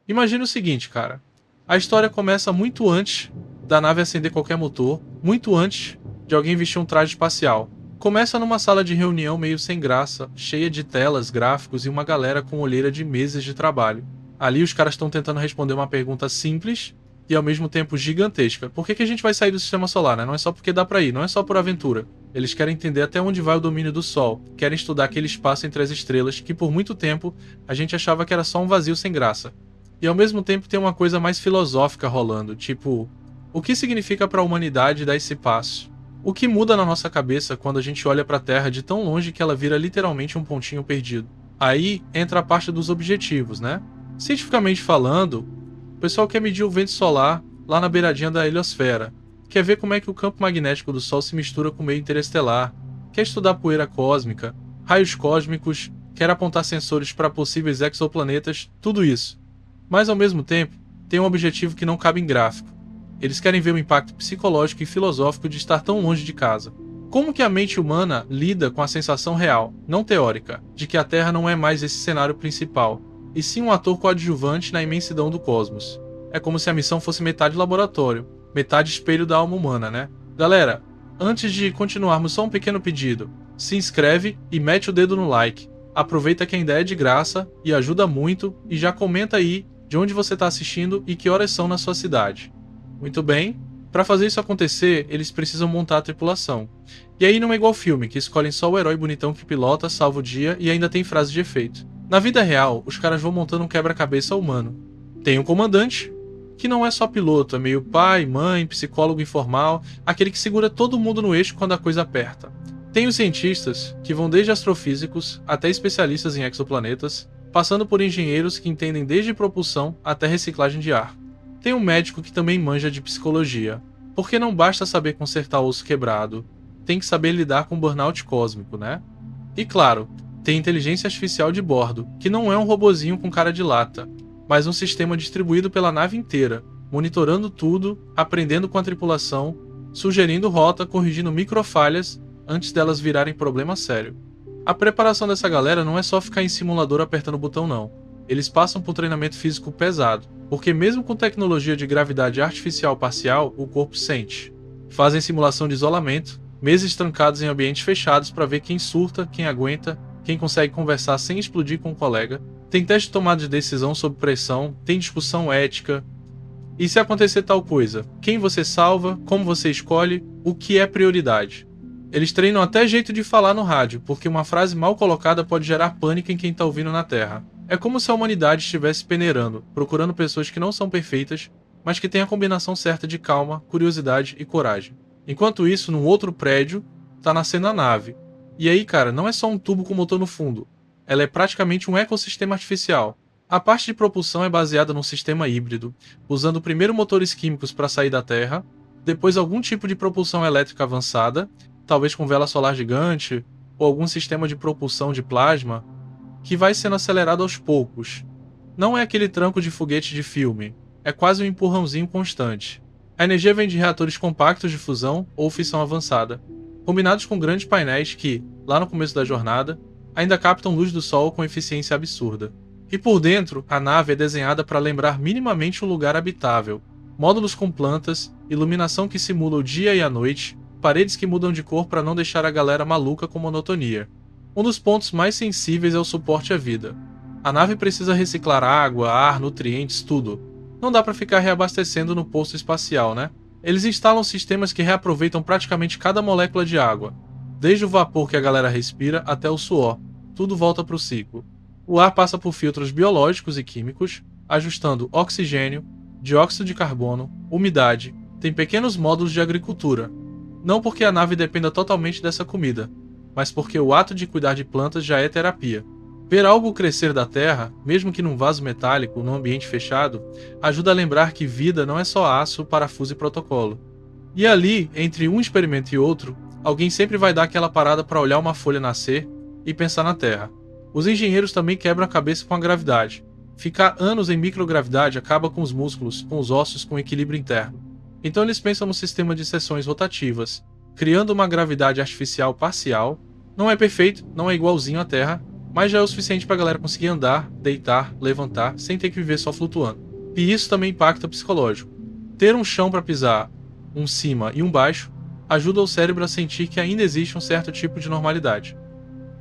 Imagina o seguinte, cara. A história começa muito antes da nave acender qualquer motor, muito antes de alguém vestir um traje espacial. Começa numa sala de reunião meio sem graça, cheia de telas, gráficos e uma galera com olheira de meses de trabalho. Ali os caras estão tentando responder uma pergunta simples e ao mesmo tempo gigantesca. Por que a gente vai sair do sistema solar, né? Não é só porque dá pra ir, não é só por aventura. Eles querem entender até onde vai o domínio do Sol, querem estudar aquele espaço entre as estrelas que por muito tempo a gente achava que era só um vazio sem graça. E ao mesmo tempo tem uma coisa mais filosófica rolando, tipo, o que significa para a humanidade dar esse passo? O que muda na nossa cabeça quando a gente olha para a Terra de tão longe que ela vira literalmente um pontinho perdido? Aí entra a parte dos objetivos, né? Cientificamente falando, o pessoal quer medir o vento solar lá na beiradinha da heliosfera, quer ver como é que o campo magnético do Sol se mistura com o meio interestelar, quer estudar poeira cósmica, raios cósmicos, quer apontar sensores para possíveis exoplanetas, tudo isso. Mas ao mesmo tempo, tem um objetivo que não cabe em gráfico. Eles querem ver o impacto psicológico e filosófico de estar tão longe de casa. Como que a mente humana lida com a sensação real, não teórica, de que a Terra não é mais esse cenário principal, e sim um ator coadjuvante na imensidão do cosmos? É como se a missão fosse metade laboratório, metade espelho da alma humana, né? Galera, antes de continuarmos, só um pequeno pedido. Se inscreve e mete o dedo no like. Aproveita que ainda é de graça e ajuda muito, e já comenta aí de onde você está assistindo e que horas são na sua cidade. Muito bem. Para fazer isso acontecer, eles precisam montar a tripulação. E aí não é igual filme, que escolhem só o herói bonitão que pilota, salva o dia e ainda tem frase de efeito. Na vida real, os caras vão montando um quebra-cabeça humano. Tem um comandante, que não é só piloto, é meio pai, mãe, psicólogo informal, aquele que segura todo mundo no eixo quando a coisa aperta. Tem os cientistas, que vão desde astrofísicos até especialistas em exoplanetas, passando por engenheiros que entendem desde propulsão até reciclagem de ar. Tem um médico que também manja de psicologia, porque não basta saber consertar osso quebrado, tem que saber lidar com burnout cósmico, né? E claro, tem inteligência artificial de bordo, que não é um robozinho com cara de lata, mas um sistema distribuído pela nave inteira, monitorando tudo, aprendendo com a tripulação, sugerindo rota, corrigindo microfalhas antes delas virarem problema sério. A preparação dessa galera não é só ficar em simulador apertando o botão não. Eles passam por treinamento físico pesado, porque mesmo com tecnologia de gravidade artificial parcial, o corpo sente. Fazem simulação de isolamento, meses trancados em ambientes fechados para ver quem surta, quem aguenta, quem consegue conversar sem explodir com um colega. Tem teste de tomada de decisão sob pressão, tem discussão ética. E se acontecer tal coisa? Quem você salva, como você escolhe, o que é prioridade? Eles treinam até jeito de falar no rádio, porque uma frase mal colocada pode gerar pânico em quem está ouvindo na Terra. É como se a humanidade estivesse peneirando, procurando pessoas que não são perfeitas, mas que têm a combinação certa de calma, curiosidade e coragem. Enquanto isso, num outro prédio, tá nascendo a nave. E aí, cara, não é só um tubo com motor no fundo. Ela é praticamente um ecossistema artificial. A parte de propulsão é baseada num sistema híbrido, usando primeiro motores químicos para sair da Terra, depois algum tipo de propulsão elétrica avançada, talvez com vela solar gigante, ou algum sistema de propulsão de plasma, que vai sendo acelerado aos poucos. Não é aquele tranco de foguete de filme, é quase um empurrãozinho constante. A energia vem de reatores compactos de fusão ou fissão avançada, combinados com grandes painéis que, lá no começo da jornada, ainda captam luz do Sol com eficiência absurda. E por dentro, a nave é desenhada para lembrar minimamente um lugar habitável. Módulos com plantas, iluminação que simula o dia e a noite, paredes que mudam de cor para não deixar a galera maluca com monotonia. Um dos pontos mais sensíveis é o suporte à vida. A nave precisa reciclar água, ar, nutrientes, tudo. Não dá para ficar reabastecendo no posto espacial, né? Eles instalam sistemas que reaproveitam praticamente cada molécula de água, desde o vapor que a galera respira até o suor. Tudo volta para o ciclo. O ar passa por filtros biológicos e químicos, ajustando oxigênio, dióxido de carbono, umidade. Tem pequenos módulos de agricultura. Não porque a nave dependa totalmente dessa comida, mas porque o ato de cuidar de plantas já é terapia. Ver algo crescer da terra, mesmo que num vaso metálico, num ambiente fechado, ajuda a lembrar que vida não é só aço, parafuso e protocolo. E ali, entre um experimento e outro, alguém sempre vai dar aquela parada para olhar uma folha nascer e pensar na terra. Os engenheiros também quebram a cabeça com a gravidade. Ficar anos em microgravidade acaba com os músculos, com os ossos, com o equilíbrio interno. Então eles pensam no sistema de seções rotativas, criando uma gravidade artificial parcial. Não é perfeito, não é igualzinho à Terra, mas já é o suficiente pra galera conseguir andar, deitar, levantar, sem ter que viver só flutuando. E isso também impacta o psicológico. Ter um chão para pisar, um cima e um baixo, ajuda o cérebro a sentir que ainda existe um certo tipo de normalidade.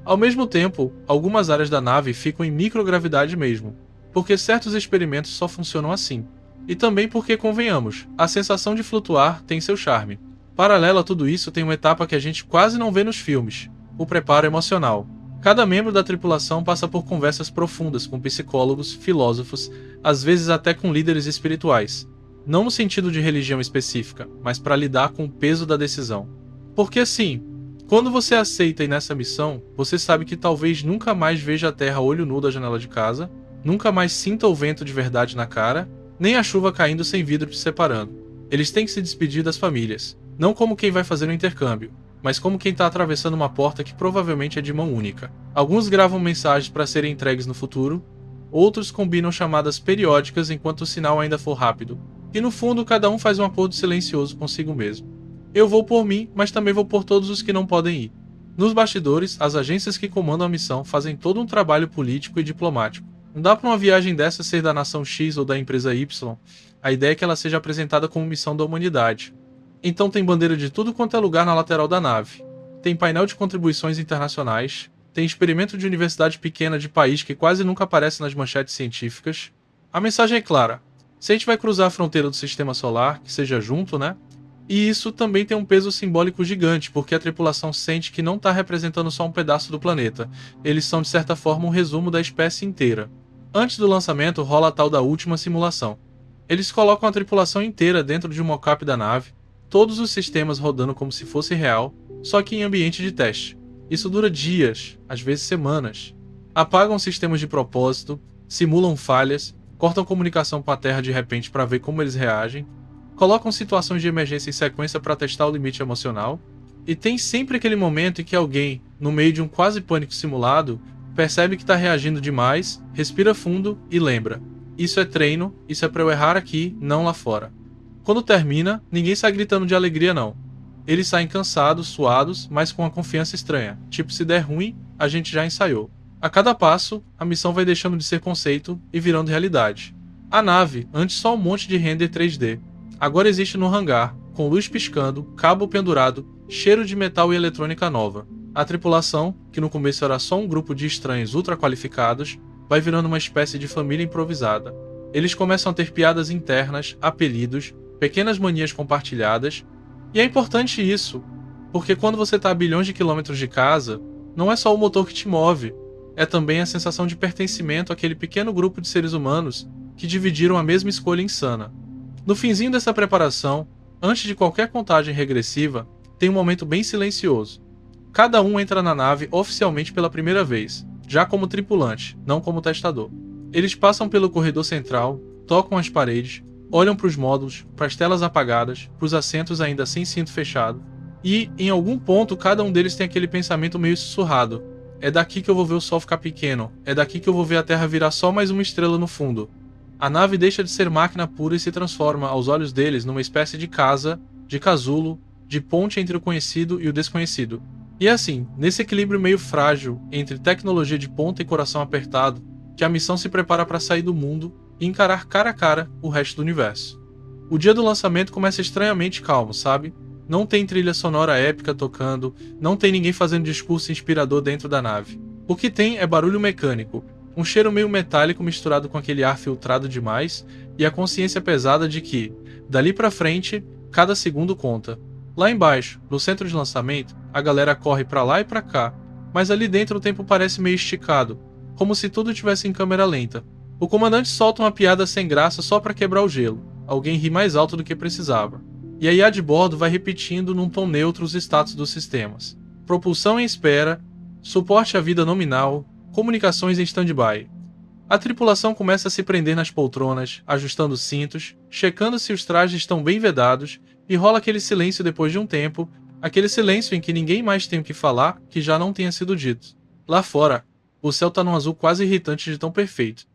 Ao mesmo tempo, algumas áreas da nave ficam em microgravidade mesmo, porque certos experimentos só funcionam assim. E também porque, convenhamos, a sensação de flutuar tem seu charme. Paralelo a tudo isso, tem uma etapa que a gente quase não vê nos filmes: o preparo emocional. Cada membro da tripulação passa por conversas profundas com psicólogos, filósofos, às vezes até com líderes espirituais. Não no sentido de religião específica, mas para lidar com o peso da decisão. Porque assim, quando você aceita ir nessa missão, você sabe que talvez nunca mais veja a Terra a olho nu da janela de casa, nunca mais sinta o vento de verdade na cara, nem a chuva caindo sem vidro te separando. Eles têm que se despedir das famílias, não como quem vai fazer o intercâmbio, mas como quem está atravessando uma porta que provavelmente é de mão única. Alguns gravam mensagens para serem entregues no futuro, outros combinam chamadas periódicas enquanto o sinal ainda for rápido, e no fundo cada um faz um acordo silencioso consigo mesmo. Eu vou por mim, mas também vou por todos os que não podem ir. Nos bastidores, as agências que comandam a missão fazem todo um trabalho político e diplomático. Não dá para uma viagem dessa ser da nação X ou da empresa Y, a ideia é que ela seja apresentada como missão da humanidade. Então tem bandeira de tudo quanto é lugar na lateral da nave. Tem painel de contribuições internacionais, tem experimento de universidade pequena de país que quase nunca aparece nas manchetes científicas. A mensagem é clara: se a gente vai cruzar a fronteira do sistema solar, que seja junto, né? E isso também tem um peso simbólico gigante, porque a tripulação sente que não está representando só um pedaço do planeta. Eles são, de certa forma, um resumo da espécie inteira. Antes do lançamento, rola a tal da última simulação. Eles colocam a tripulação inteira dentro de um mockup da nave, todos os sistemas rodando como se fosse real, só que em ambiente de teste. Isso dura dias, às vezes semanas. Apagam sistemas de propósito, simulam falhas, cortam comunicação com a Terra de repente para ver como eles reagem, colocam situações de emergência em sequência para testar o limite emocional, e tem sempre aquele momento em que alguém, no meio de um quase pânico simulado, percebe que está reagindo demais, respira fundo e lembra: isso é treino, isso é para eu errar aqui, não lá fora. Quando termina, ninguém sai gritando de alegria não. Eles saem cansados, suados, mas com uma confiança estranha, tipo se der ruim, a gente já ensaiou. A cada passo, a missão vai deixando de ser conceito e virando realidade. A nave, antes só um monte de render 3D, agora existe no hangar, com luz piscando, cabo pendurado, cheiro de metal e eletrônica nova. A tripulação, que no começo era só um grupo de estranhos ultra qualificados, vai virando uma espécie de família improvisada. Eles começam a ter piadas internas, apelidos, pequenas manias compartilhadas, e é importante isso, porque quando você está a bilhões de quilômetros de casa, não é só o motor que te move, é também a sensação de pertencimento àquele pequeno grupo de seres humanos que dividiram a mesma escolha insana. No finzinho dessa preparação, antes de qualquer contagem regressiva, tem um momento bem silencioso. Cada um entra na nave oficialmente pela primeira vez, já como tripulante, não como testador. Eles passam pelo corredor central, tocam as paredes, olham para os módulos, para as telas apagadas, para os assentos ainda sem cinto fechado, e, em algum ponto, cada um deles tem aquele pensamento meio sussurrado: é daqui que eu vou ver o sol ficar pequeno, é daqui que eu vou ver a Terra virar só mais uma estrela no fundo. A nave deixa de ser máquina pura e se transforma, aos olhos deles, numa espécie de casa, de casulo, de ponte entre o conhecido e o desconhecido. E é assim, nesse equilíbrio meio frágil entre tecnologia de ponta e coração apertado, que a missão se prepara para sair do mundo e encarar cara a cara o resto do universo. O dia do lançamento começa estranhamente calmo, sabe? Não tem trilha sonora épica tocando, não tem ninguém fazendo discurso inspirador dentro da nave. O que tem é barulho mecânico, um cheiro meio metálico misturado com aquele ar filtrado demais e a consciência pesada de que, dali pra frente, cada segundo conta. Lá embaixo, no centro de lançamento, a galera corre pra lá e pra cá, mas ali dentro o tempo parece meio esticado, como se tudo estivesse em câmera lenta. O comandante solta uma piada sem graça só pra quebrar o gelo. Alguém ri mais alto do que precisava. E a IA de bordo vai repetindo num tom neutro os status dos sistemas: propulsão em espera, suporte à vida nominal, comunicações em stand-by. A tripulação começa a se prender nas poltronas, ajustando cintos, checando se os trajes estão bem vedados, e rola aquele silêncio depois de um tempo, aquele silêncio em que ninguém mais tem o que falar que já não tenha sido dito. Lá fora, o céu tá num azul quase irritante de tão perfeito.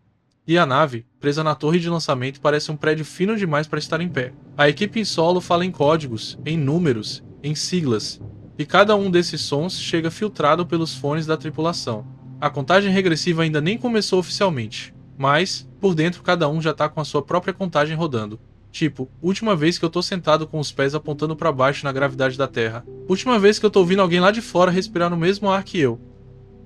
E a nave, presa na torre de lançamento, parece um prédio fino demais para estar em pé. A equipe em solo fala em códigos, em números, em siglas, e cada um desses sons chega filtrado pelos fones da tripulação. A contagem regressiva ainda nem começou oficialmente, mas, por dentro, cada um já tá com a sua própria contagem rodando. Tipo, última vez que eu tô sentado com os pés apontando para baixo na gravidade da Terra. Última vez que eu tô ouvindo alguém lá de fora respirar no mesmo ar que eu.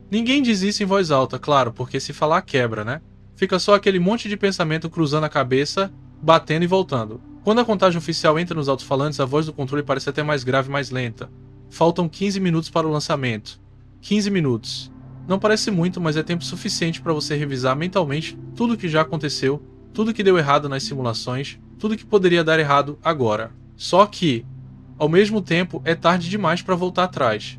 Ninguém diz isso em voz alta, claro, porque se falar quebra, né? Fica só aquele monte de pensamento cruzando a cabeça, batendo e voltando. Quando a contagem oficial entra nos alto-falantes, a voz do controle parece até mais grave e mais lenta. Faltam 15 minutos para o lançamento. 15 minutos. Não parece muito, mas é tempo suficiente para você revisar mentalmente tudo o que já aconteceu, tudo que deu errado nas simulações, tudo que poderia dar errado agora. Só que, ao mesmo tempo, é tarde demais para voltar atrás.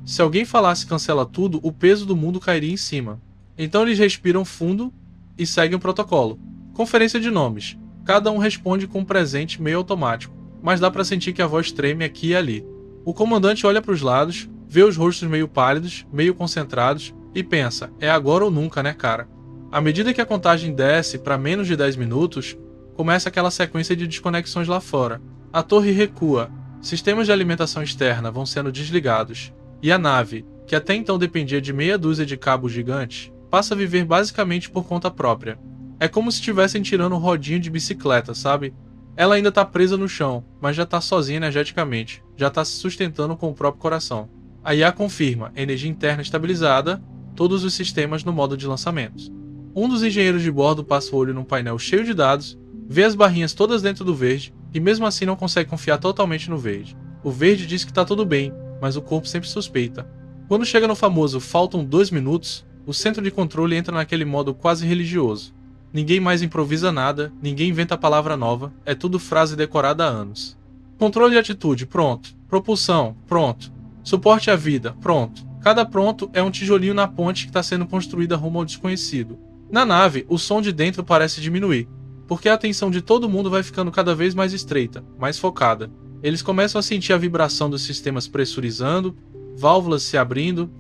Se alguém falasse cancela tudo, o peso do mundo cairia em cima. Então eles respiram fundo e seguem o protocolo. Conferência de nomes. Cada um responde com um presente meio automático, mas dá para sentir que a voz treme aqui e ali. O comandante olha para os lados, vê os rostos meio pálidos, meio concentrados, e pensa, é agora ou nunca, né, cara? À medida que a contagem desce para menos de 10 minutos, começa aquela sequência de desconexões lá fora. A torre recua, sistemas de alimentação externa vão sendo desligados, e a nave, que até então dependia de meia dúzia de cabos gigantes, passa a viver basicamente por conta própria. É como se estivessem tirando um rodinho de bicicleta, sabe? Ela ainda tá presa no chão, mas já tá sozinha energeticamente, já tá se sustentando com o próprio coração. A IA confirma, energia interna estabilizada, todos os sistemas no modo de lançamentos. Um dos engenheiros de bordo passa o olho num painel cheio de dados, vê as barrinhas todas dentro do verde, e mesmo assim não consegue confiar totalmente no verde. O verde diz que tá tudo bem, mas o corpo sempre suspeita. Quando chega no famoso faltam 2 minutos, o centro de controle entra naquele modo quase religioso. Ninguém mais improvisa nada, ninguém inventa palavra nova, é tudo frase decorada há anos. Controle de atitude, pronto. Propulsão, pronto. Suporte à vida, pronto. Cada pronto é um tijolinho na ponte que está sendo construída rumo ao desconhecido. Na nave, o som de dentro parece diminuir, porque a atenção de todo mundo vai ficando cada vez mais estreita, mais focada. Eles começam a sentir a vibração dos sistemas pressurizando, válvulas se abrindo,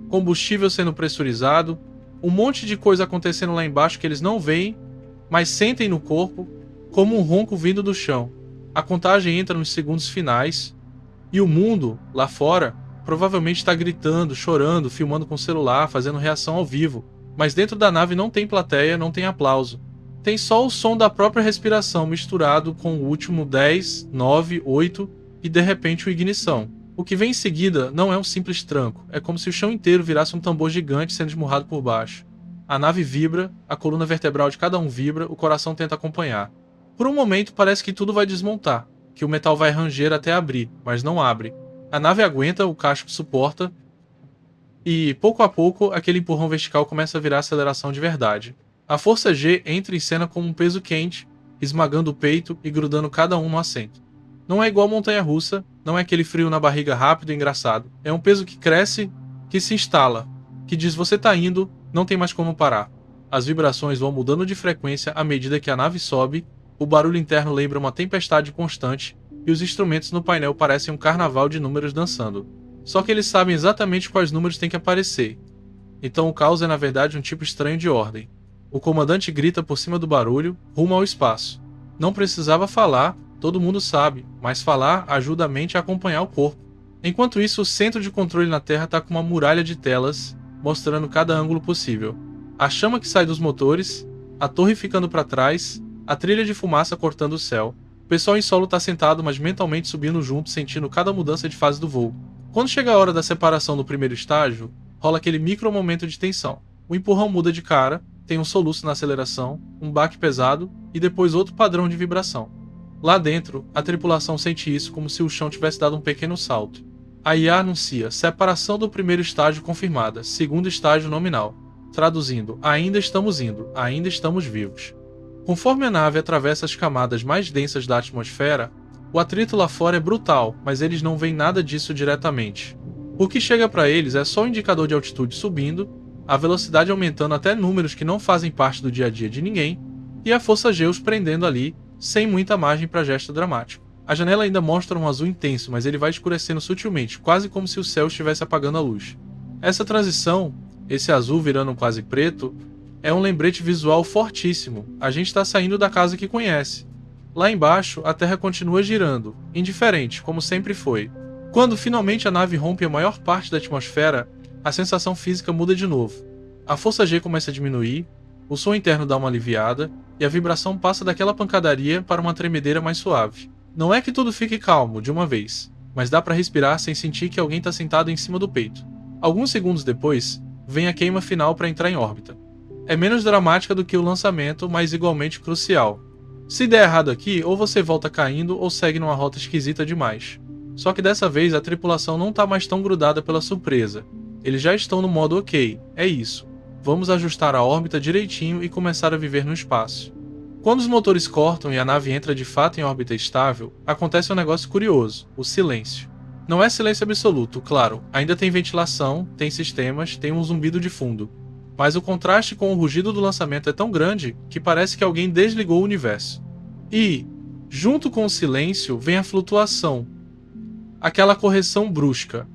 combustível sendo pressurizado, um monte de coisa acontecendo lá embaixo que eles não veem, mas sentem no corpo, como um ronco vindo do chão. A contagem entra nos segundos finais, e o mundo, lá fora, provavelmente está gritando, chorando, filmando com o celular, fazendo reação ao vivo. Mas dentro da nave não tem plateia, não tem aplauso. Tem só o som da própria respiração misturado com o último 10, 9, 8 e de repente uma ignição. O que vem em seguida não é um simples tranco, é como se o chão inteiro virasse um tambor gigante sendo esmurrado por baixo. A nave vibra, a coluna vertebral de cada um vibra, o coração tenta acompanhar. Por um momento parece que tudo vai desmontar, que o metal vai ranger até abrir, mas não abre. A nave aguenta, o casco suporta, e pouco a pouco aquele empurrão vertical começa a virar aceleração de verdade. A força G entra em cena como um peso quente, esmagando o peito e grudando cada um no assento. Não é igual montanha-russa, não é aquele frio na barriga rápido e engraçado. É um peso que cresce, que se instala, que diz você tá indo, não tem mais como parar. As vibrações vão mudando de frequência à medida que a nave sobe, o barulho interno lembra uma tempestade constante e os instrumentos no painel parecem um carnaval de números dançando. Só que eles sabem exatamente quais números têm que aparecer. Então o caos é na verdade um tipo estranho de ordem. O comandante grita por cima do barulho, rumo ao espaço. Não precisava falar, todo mundo sabe, mas falar ajuda a mente a acompanhar o corpo. Enquanto isso, o centro de controle na Terra está com uma muralha de telas, mostrando cada ângulo possível. A chama que sai dos motores, a torre ficando para trás, a trilha de fumaça cortando o céu. O pessoal em solo está sentado, mas mentalmente subindo junto, sentindo cada mudança de fase do voo. Quando chega a hora da separação do primeiro estágio, rola aquele micro momento de tensão. O empurrão muda de cara, tem um soluço na aceleração, um baque pesado e depois outro padrão de vibração. Lá dentro, a tripulação sente isso como se o chão tivesse dado um pequeno salto. A IA anuncia separação do primeiro estágio confirmada, segundo estágio nominal. Traduzindo, ainda estamos indo, ainda estamos vivos. Conforme a nave atravessa as camadas mais densas da atmosfera, o atrito lá fora é brutal, mas eles não veem nada disso diretamente. O que chega para eles é só o indicador de altitude subindo, a velocidade aumentando até números que não fazem parte do dia a dia de ninguém, e a força G os prendendo ali, sem muita margem para gesto dramático. A janela ainda mostra um azul intenso, mas ele vai escurecendo sutilmente, quase como se o céu estivesse apagando a luz. Essa transição, esse azul virando quase preto, é um lembrete visual fortíssimo. A gente está saindo da casa que conhece. Lá embaixo, a Terra continua girando, indiferente, como sempre foi. Quando finalmente a nave rompe a maior parte da atmosfera, a sensação física muda de novo. A força G começa a diminuir, o som interno dá uma aliviada e a vibração passa daquela pancadaria para uma tremedeira mais suave. Não é que tudo fique calmo de uma vez, mas dá para respirar sem sentir que alguém está sentado em cima do peito. Alguns segundos depois, vem a queima final para entrar em órbita. É menos dramática do que o lançamento, mas igualmente crucial. Se der errado aqui, ou você volta caindo ou segue numa rota esquisita demais. Só que dessa vez a tripulação não está mais tão grudada pela surpresa. Eles já estão no modo ok, é isso. Vamos ajustar a órbita direitinho e começar a viver no espaço. Quando os motores cortam e a nave entra de fato em órbita estável, acontece um negócio curioso, o silêncio. Não é silêncio absoluto, claro, ainda tem ventilação, tem sistemas, tem um zumbido de fundo. Mas o contraste com o rugido do lançamento é tão grande que parece que alguém desligou o universo. E, junto com o silêncio, vem a flutuação. Aquela correção brusca.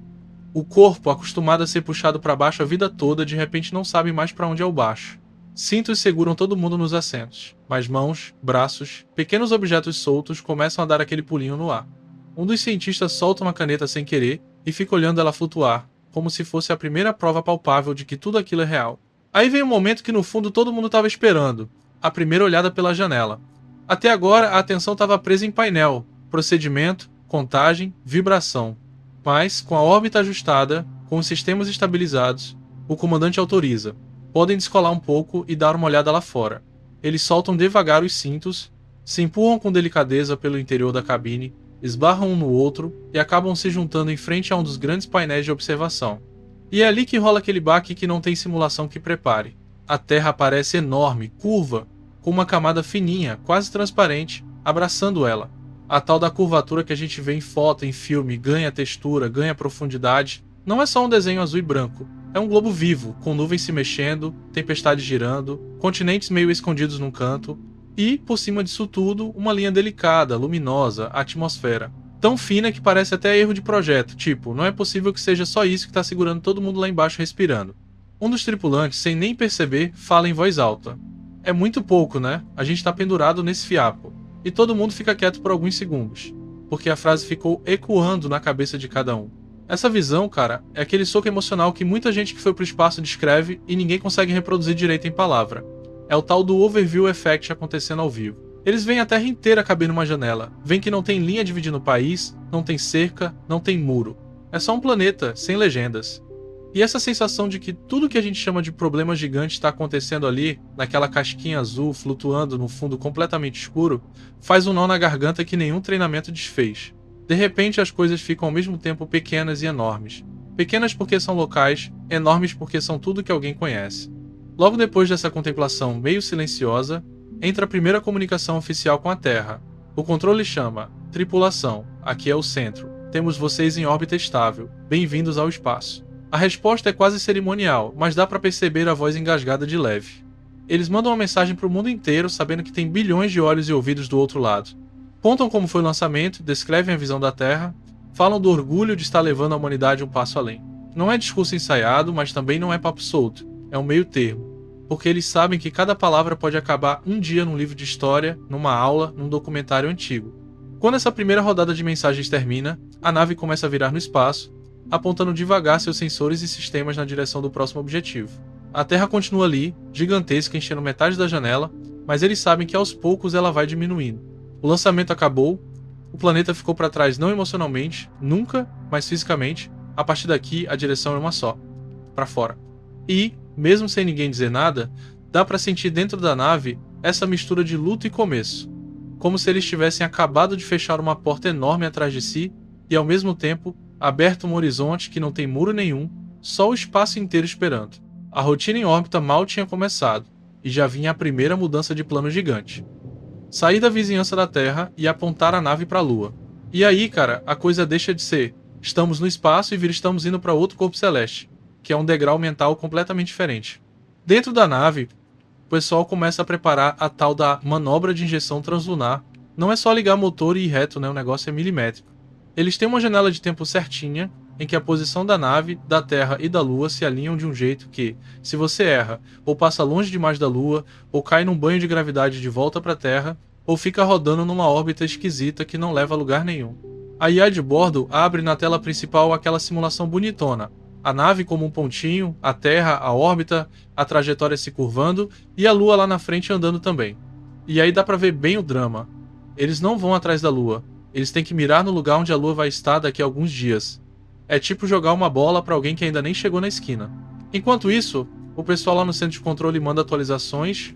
O corpo, acostumado a ser puxado para baixo a vida toda, de repente não sabe mais para onde é o baixo. Cintos seguram todo mundo nos assentos, mas mãos, braços, pequenos objetos soltos começam a dar aquele pulinho no ar. Um dos cientistas solta uma caneta sem querer e fica olhando ela flutuar, como se fosse a primeira prova palpável de que tudo aquilo é real. Aí vem um momento que no fundo todo mundo estava esperando, a primeira olhada pela janela. Até agora a atenção estava presa em painel, procedimento, contagem, vibração. Mas, com a órbita ajustada, com os sistemas estabilizados, o comandante autoriza. Podem descolar um pouco e dar uma olhada lá fora. Eles soltam devagar os cintos, se empurram com delicadeza pelo interior da cabine, esbarram um no outro e acabam se juntando em frente a um dos grandes painéis de observação. E é ali que rola aquele baque que não tem simulação que prepare. A Terra parece enorme, curva, com uma camada fininha, quase transparente, abraçando ela. A tal da curvatura que a gente vê em foto, em filme, ganha textura, ganha profundidade. Não é só um desenho azul e branco. É um globo vivo, com nuvens se mexendo, tempestades girando, continentes meio escondidos num canto, e, por cima disso tudo, uma linha delicada, luminosa, a atmosfera. Tão fina que parece até erro de projeto, tipo, não é possível que seja só isso que está segurando todo mundo lá embaixo respirando. Um dos tripulantes, sem nem perceber, fala em voz alta. É muito pouco, né? A gente tá pendurado nesse fiapo. E todo mundo fica quieto por alguns segundos, porque a frase ficou ecoando na cabeça de cada um. Essa visão, cara, é aquele soco emocional que muita gente que foi pro espaço descreve e ninguém consegue reproduzir direito em palavra. É o tal do overview effect acontecendo ao vivo. Eles veem a Terra inteira caber numa janela, veem que não tem linha dividindo o país, não tem cerca, não tem muro. É só um planeta, sem legendas. E essa sensação de que tudo que a gente chama de problema gigante está acontecendo ali, naquela casquinha azul flutuando no fundo completamente escuro, faz um nó na garganta que nenhum treinamento desfez. De repente as coisas ficam ao mesmo tempo pequenas e enormes. Pequenas porque são locais, enormes porque são tudo que alguém conhece. Logo depois dessa contemplação meio silenciosa, entra a primeira comunicação oficial com a Terra. O controle chama: tripulação, aqui é o centro. Temos vocês em órbita estável. Bem-vindos ao espaço. A resposta é quase cerimonial, mas dá pra perceber a voz engasgada de leve. Eles mandam uma mensagem pro mundo inteiro, sabendo que tem bilhões de olhos e ouvidos do outro lado. Contam como foi o lançamento, descrevem a visão da Terra, falam do orgulho de estar levando a humanidade um passo além. Não é discurso ensaiado, mas também não é papo solto. É um meio termo. Porque eles sabem que cada palavra pode acabar um dia num livro de história, numa aula, num documentário antigo. Quando essa primeira rodada de mensagens termina, a nave começa a virar no espaço, apontando devagar seus sensores e sistemas na direção do próximo objetivo. A Terra continua ali, gigantesca, enchendo metade da janela, mas eles sabem que aos poucos ela vai diminuindo. O lançamento acabou, o planeta ficou para trás não emocionalmente, nunca, mas fisicamente. A partir daqui, a direção é uma só, para fora. E, mesmo sem ninguém dizer nada, dá para sentir dentro da nave essa mistura de luto e começo, como se eles tivessem acabado de fechar uma porta enorme atrás de si e, ao mesmo tempo, aberto um horizonte que não tem muro nenhum, só o espaço inteiro esperando. A rotina em órbita mal tinha começado, e já vinha a primeira mudança de plano gigante. Sair da vizinhança da Terra e apontar a nave para a Lua. E aí, cara, a coisa deixa de ser estamos no espaço e vira estamos indo para outro corpo celeste, que é um degrau mental completamente diferente. Dentro da nave, o pessoal começa a preparar a tal da manobra de injeção translunar. Não é só ligar motor e ir reto, né? O negócio é milimétrico. Eles têm uma janela de tempo certinha, em que a posição da nave, da Terra e da Lua se alinham de um jeito que, se você erra, ou passa longe demais da Lua, ou cai num banho de gravidade de volta para a Terra, ou fica rodando numa órbita esquisita que não leva a lugar nenhum. A IA de bordo abre na tela principal aquela simulação bonitona, A nave como um pontinho, a Terra, a órbita, a trajetória se curvando e a Lua lá na frente andando também. E aí dá pra ver bem o drama. Eles não vão atrás da Lua. Eles têm que mirar no lugar onde a Lua vai estar daqui a alguns dias. É tipo jogar uma bola pra alguém que ainda nem chegou na esquina. Enquanto isso, o pessoal lá no centro de controle manda atualizações,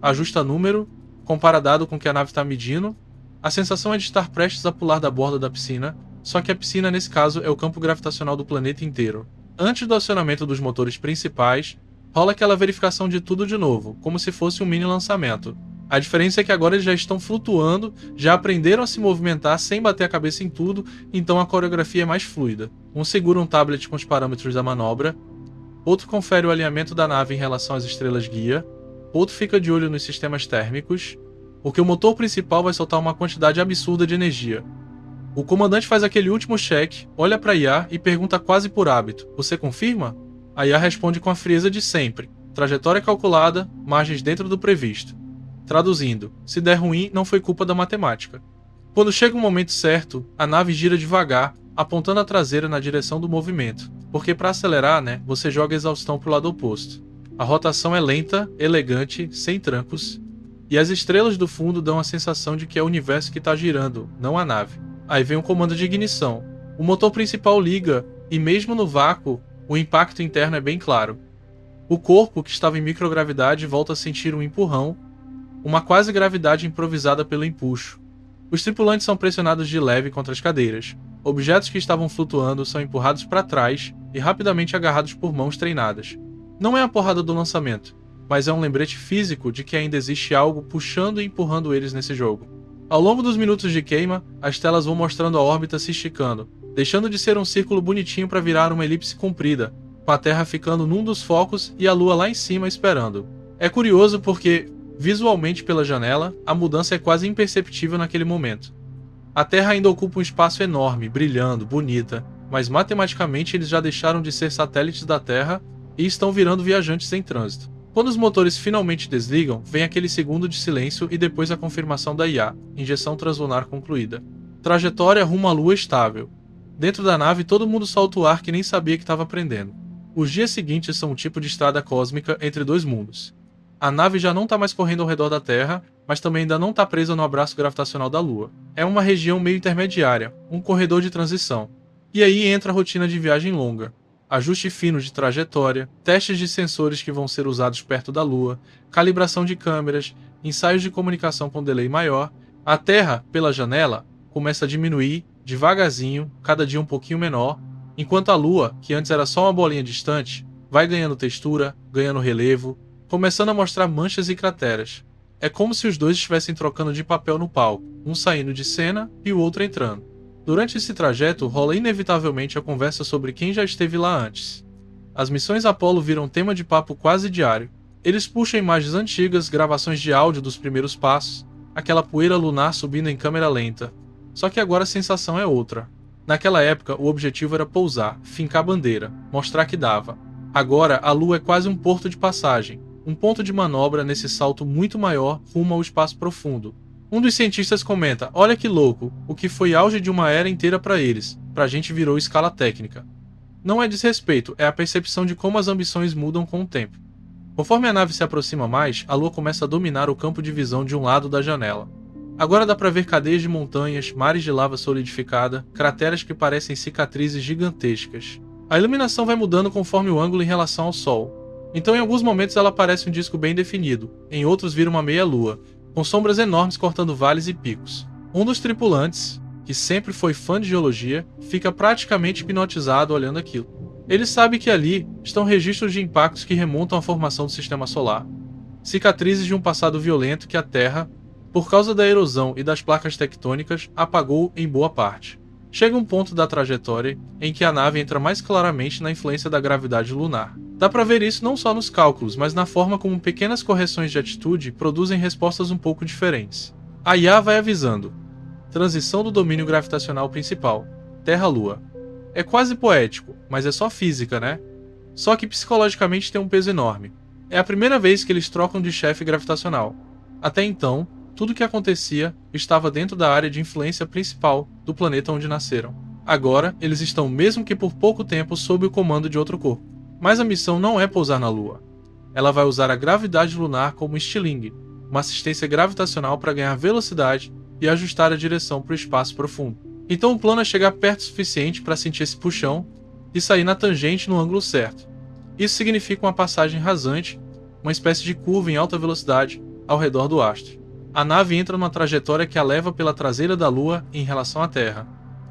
ajusta número, compara dado com o que a nave está medindo. A sensação é de estar prestes a pular da borda da piscina, só que a piscina nesse caso é o campo gravitacional do planeta inteiro. Antes do acionamento dos motores principais, rola aquela verificação de tudo de novo, como se fosse um mini lançamento. A diferença é que agora eles já estão flutuando, já aprenderam a se movimentar sem bater a cabeça em tudo, então a coreografia é mais fluida. Um segura um tablet com os parâmetros da manobra, outro confere o alinhamento da nave em relação às estrelas guia, outro fica de olho nos sistemas térmicos, porque o motor principal vai soltar uma quantidade absurda de energia. O comandante faz aquele último check, olha para a IA e pergunta quase por hábito: "Você confirma?" A IA responde com a frieza de sempre: trajetória calculada, margens dentro do previsto. Traduzindo: se der ruim, não foi culpa da matemática. Quando chega o momento certo, a nave gira devagar, apontando a traseira na direção do movimento, porque para acelerar, você joga a exaustão pro lado oposto. A rotação é lenta, elegante, sem trancos, e as estrelas do fundo dão a sensação de que é o universo que está girando, não a nave. Aí vem um comando de ignição. O motor principal liga, e mesmo no vácuo, o impacto interno é bem claro. O corpo, que estava em microgravidade, volta a sentir um empurrão, uma quase gravidade improvisada pelo empuxo. Os tripulantes são pressionados de leve contra as cadeiras. Objetos que estavam flutuando são empurrados para trás e rapidamente agarrados por mãos treinadas. Não é a porrada do lançamento, mas é um lembrete físico de que ainda existe algo puxando e empurrando eles nesse jogo. Ao longo dos minutos de queima, as telas vão mostrando a órbita se esticando, deixando de ser um círculo bonitinho para virar uma elipse comprida, com a Terra ficando num dos focos e a Lua lá em cima esperando. É curioso porque, visualmente pela janela, a mudança é quase imperceptível naquele momento. A Terra ainda ocupa um espaço enorme, brilhando, bonita, mas matematicamente eles já deixaram de ser satélites da Terra e estão virando viajantes em trânsito. Quando os motores finalmente desligam, vem aquele segundo de silêncio e depois a confirmação da IA, injeção translunar concluída. Trajetória rumo à Lua estável. Dentro da nave todo mundo solta o ar que nem sabia que estava aprendendo. Os dias seguintes são um tipo de estrada cósmica entre dois mundos. A nave já não está mais correndo ao redor da Terra, mas também ainda não está presa no abraço gravitacional da Lua. É uma região meio intermediária, um corredor de transição. E aí entra a rotina de viagem longa. Ajuste fino de trajetória, testes de sensores que vão ser usados perto da Lua, calibração de câmeras, ensaios de comunicação com delay maior. A Terra, pela janela, começa a diminuir, devagarzinho, cada dia um pouquinho menor, enquanto a Lua, que antes era só uma bolinha distante, vai ganhando textura, ganhando relevo, começando a mostrar manchas e crateras. É como se os dois estivessem trocando de papel no palco, um saindo de cena e o outro entrando. Durante esse trajeto, rola inevitavelmente a conversa sobre quem já esteve lá antes. As missões Apollo viram tema de papo quase diário. Eles puxam imagens antigas, gravações de áudio dos primeiros passos, aquela poeira lunar subindo em câmera lenta. Só que agora a sensação é outra. Naquela época, o objetivo era pousar, fincar bandeira, mostrar que dava. Agora, a Lua é quase um porto de passagem, um ponto de manobra nesse salto muito maior rumo ao espaço profundo. Um dos cientistas comenta: "Olha que louco, o que foi auge de uma era inteira para eles, pra gente virou escala técnica." Não é desrespeito, é a percepção de como as ambições mudam com o tempo. Conforme a nave se aproxima mais, a Lua começa a dominar o campo de visão de um lado da janela. Agora dá para ver cadeias de montanhas, mares de lava solidificada, crateras que parecem cicatrizes gigantescas. A iluminação vai mudando conforme o ângulo em relação ao Sol. Então em alguns momentos ela parece um disco bem definido, em outros vira uma meia-lua, com sombras enormes cortando vales e picos. Um dos tripulantes, que sempre foi fã de geologia, fica praticamente hipnotizado olhando aquilo. Ele sabe que ali estão registros de impactos que remontam à formação do sistema solar. Cicatrizes de um passado violento que a Terra, por causa da erosão e das placas tectônicas, apagou em boa parte. Chega um ponto da trajetória em que a nave entra mais claramente na influência da gravidade lunar. Dá para ver isso não só nos cálculos, mas na forma como pequenas correções de atitude produzem respostas um pouco diferentes. A IA vai avisando: transição do domínio gravitacional principal, Terra-Lua. É quase poético, mas é só física, né? Só que psicologicamente tem um peso enorme. É a primeira vez que eles trocam de chefe gravitacional. Até então, tudo o que acontecia estava dentro da área de influência principal do planeta onde nasceram. Agora, eles estão, mesmo que por pouco tempo, sob o comando de outro corpo. Mas a missão não é pousar na Lua. Ela vai usar a gravidade lunar como estilingue, uma assistência gravitacional para ganhar velocidade e ajustar a direção para o espaço profundo. Então o plano é chegar perto o suficiente para sentir esse puxão e sair na tangente no ângulo certo. Isso significa uma passagem rasante, uma espécie de curva em alta velocidade ao redor do astro. A nave entra numa trajetória que a leva pela traseira da Lua em relação à Terra,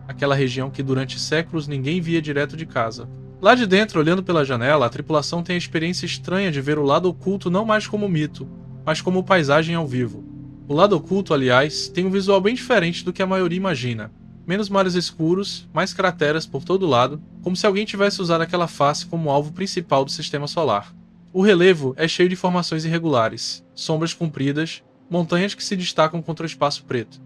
aquela região que durante séculos ninguém via direto de casa. Lá de dentro, olhando pela janela, a tripulação tem a experiência estranha de ver o lado oculto não mais como mito, mas como paisagem ao vivo. O lado oculto, aliás, tem um visual bem diferente do que a maioria imagina. Menos mares escuros, mais crateras por todo lado, como se alguém tivesse usado aquela face como alvo principal do sistema solar. O relevo é cheio de formações irregulares, sombras compridas, montanhas que se destacam contra o espaço preto.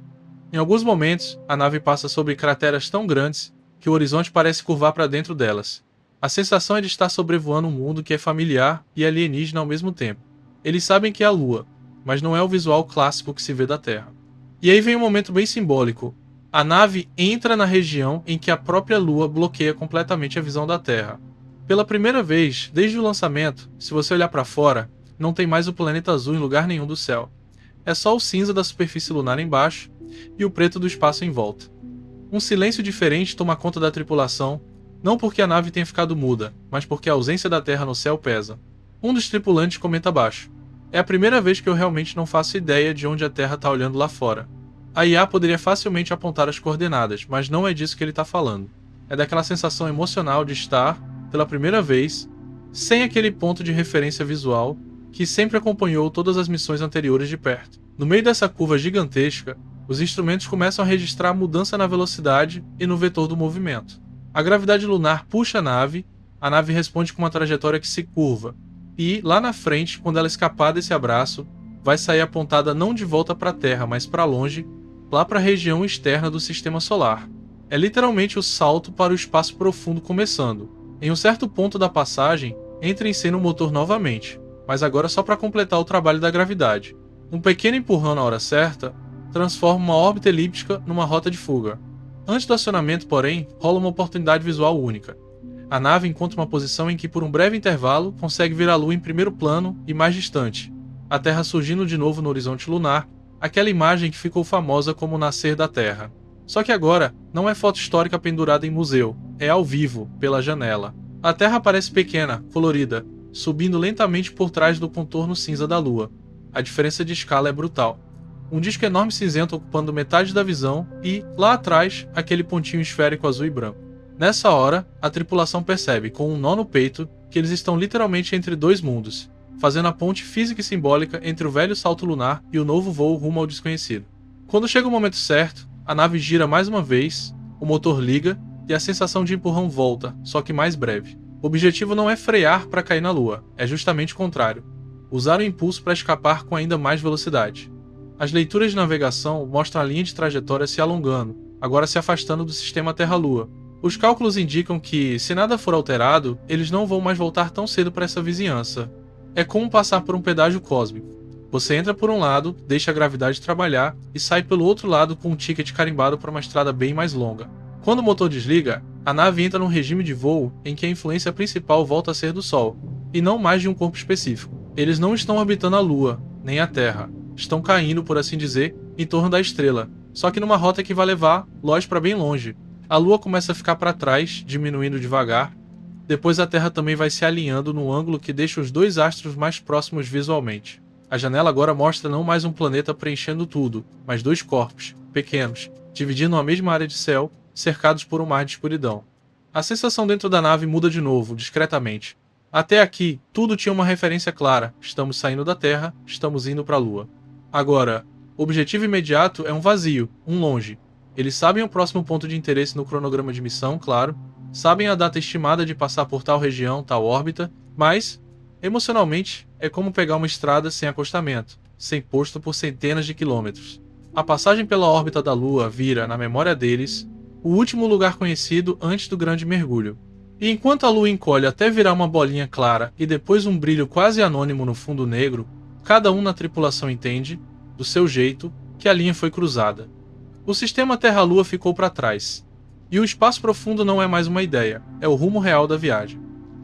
Em alguns momentos, a nave passa sobre crateras tão grandes que o horizonte parece curvar para dentro delas. A sensação é de estar sobrevoando um mundo que é familiar e alienígena ao mesmo tempo. Eles sabem que é a Lua, mas não é o visual clássico que se vê da Terra. E aí vem um momento bem simbólico. A nave entra na região em que a própria Lua bloqueia completamente a visão da Terra. Pela primeira vez, desde o lançamento, se você olhar para fora, não tem mais o planeta azul em lugar nenhum do céu. É só o cinza da superfície lunar embaixo e o preto do espaço em volta. Um silêncio diferente toma conta da tripulação, não porque a nave tenha ficado muda, mas porque a ausência da Terra no céu pesa. Um dos tripulantes comenta abaixo: é a primeira vez que eu realmente não faço ideia de onde a Terra está olhando lá fora. A IA poderia facilmente apontar as coordenadas, mas não é disso que ele está falando. É daquela sensação emocional de estar, pela primeira vez, sem aquele ponto de referência visual que sempre acompanhou todas as missões anteriores de perto. No meio dessa curva gigantesca, os instrumentos começam a registrar a mudança na velocidade e no vetor do movimento. A gravidade lunar puxa a nave responde com uma trajetória que se curva, e, lá na frente, quando ela escapar desse abraço, vai sair apontada não de volta para a Terra, mas para longe, lá para a região externa do Sistema Solar. É literalmente o salto para o espaço profundo começando. Em um certo ponto da passagem, entra em cena o motor novamente, mas agora só para completar o trabalho da gravidade. Um pequeno empurrão na hora certa transforma uma órbita elíptica numa rota de fuga. Antes do acionamento, porém, rola uma oportunidade visual única. A nave encontra uma posição em que, por um breve intervalo, consegue ver a Lua em primeiro plano e mais distante, a Terra surgindo de novo no horizonte lunar, aquela imagem que ficou famosa como o nascer da Terra. Só que agora, não é foto histórica pendurada em museu, é ao vivo, pela janela. A Terra parece pequena, colorida, subindo lentamente por trás do contorno cinza da Lua. A diferença de escala é brutal. Um disco enorme cinzento ocupando metade da visão e, lá atrás, aquele pontinho esférico azul e branco. Nessa hora, a tripulação percebe, com um nó no peito, que eles estão literalmente entre dois mundos, fazendo a ponte física e simbólica entre o velho salto lunar e o novo voo rumo ao desconhecido. Quando chega o momento certo, a nave gira mais uma vez, o motor liga e a sensação de empurrão volta, só que mais breve. O objetivo não é frear para cair na Lua, é justamente o contrário. Usar o impulso para escapar com ainda mais velocidade. As leituras de navegação mostram a linha de trajetória se alongando, agora se afastando do sistema Terra-Lua. Os cálculos indicam que, se nada for alterado, eles não vão mais voltar tão cedo para essa vizinhança. É como passar por um pedágio cósmico. Você entra por um lado, deixa a gravidade trabalhar e sai pelo outro lado com um ticket carimbado para uma estrada bem mais longa. Quando o motor desliga, a nave entra num regime de voo em que a influência principal volta a ser do Sol, e não mais de um corpo específico. Eles não estão orbitando a Lua, nem a Terra. Estão caindo, por assim dizer, em torno da estrela, só que numa rota que vai levar Lois para bem longe. A Lua começa a ficar para trás, diminuindo devagar. Depois a Terra também vai se alinhando num ângulo que deixa os dois astros mais próximos visualmente. A janela agora mostra não mais um planeta preenchendo tudo, mas dois corpos, pequenos, dividindo a mesma área de céu, cercados por um mar de escuridão. A sensação dentro da nave muda de novo, discretamente. Até aqui, tudo tinha uma referência clara. Estamos saindo da Terra, estamos indo para a Lua. Agora, o objetivo imediato é um vazio, um longe. Eles sabem o próximo ponto de interesse no cronograma de missão, claro, sabem a data estimada de passar por tal região, tal órbita, mas, emocionalmente, é como pegar uma estrada sem acostamento, sem posto por centenas de quilômetros. A passagem pela órbita da Lua vira, na memória deles, o último lugar conhecido antes do grande mergulho. E enquanto a Lua encolhe até virar uma bolinha clara e depois um brilho quase anônimo no fundo negro, cada um na tripulação entende, do seu jeito, que a linha foi cruzada. O sistema Terra-Lua ficou para trás. E o espaço profundo não é mais uma ideia, é o rumo real da viagem.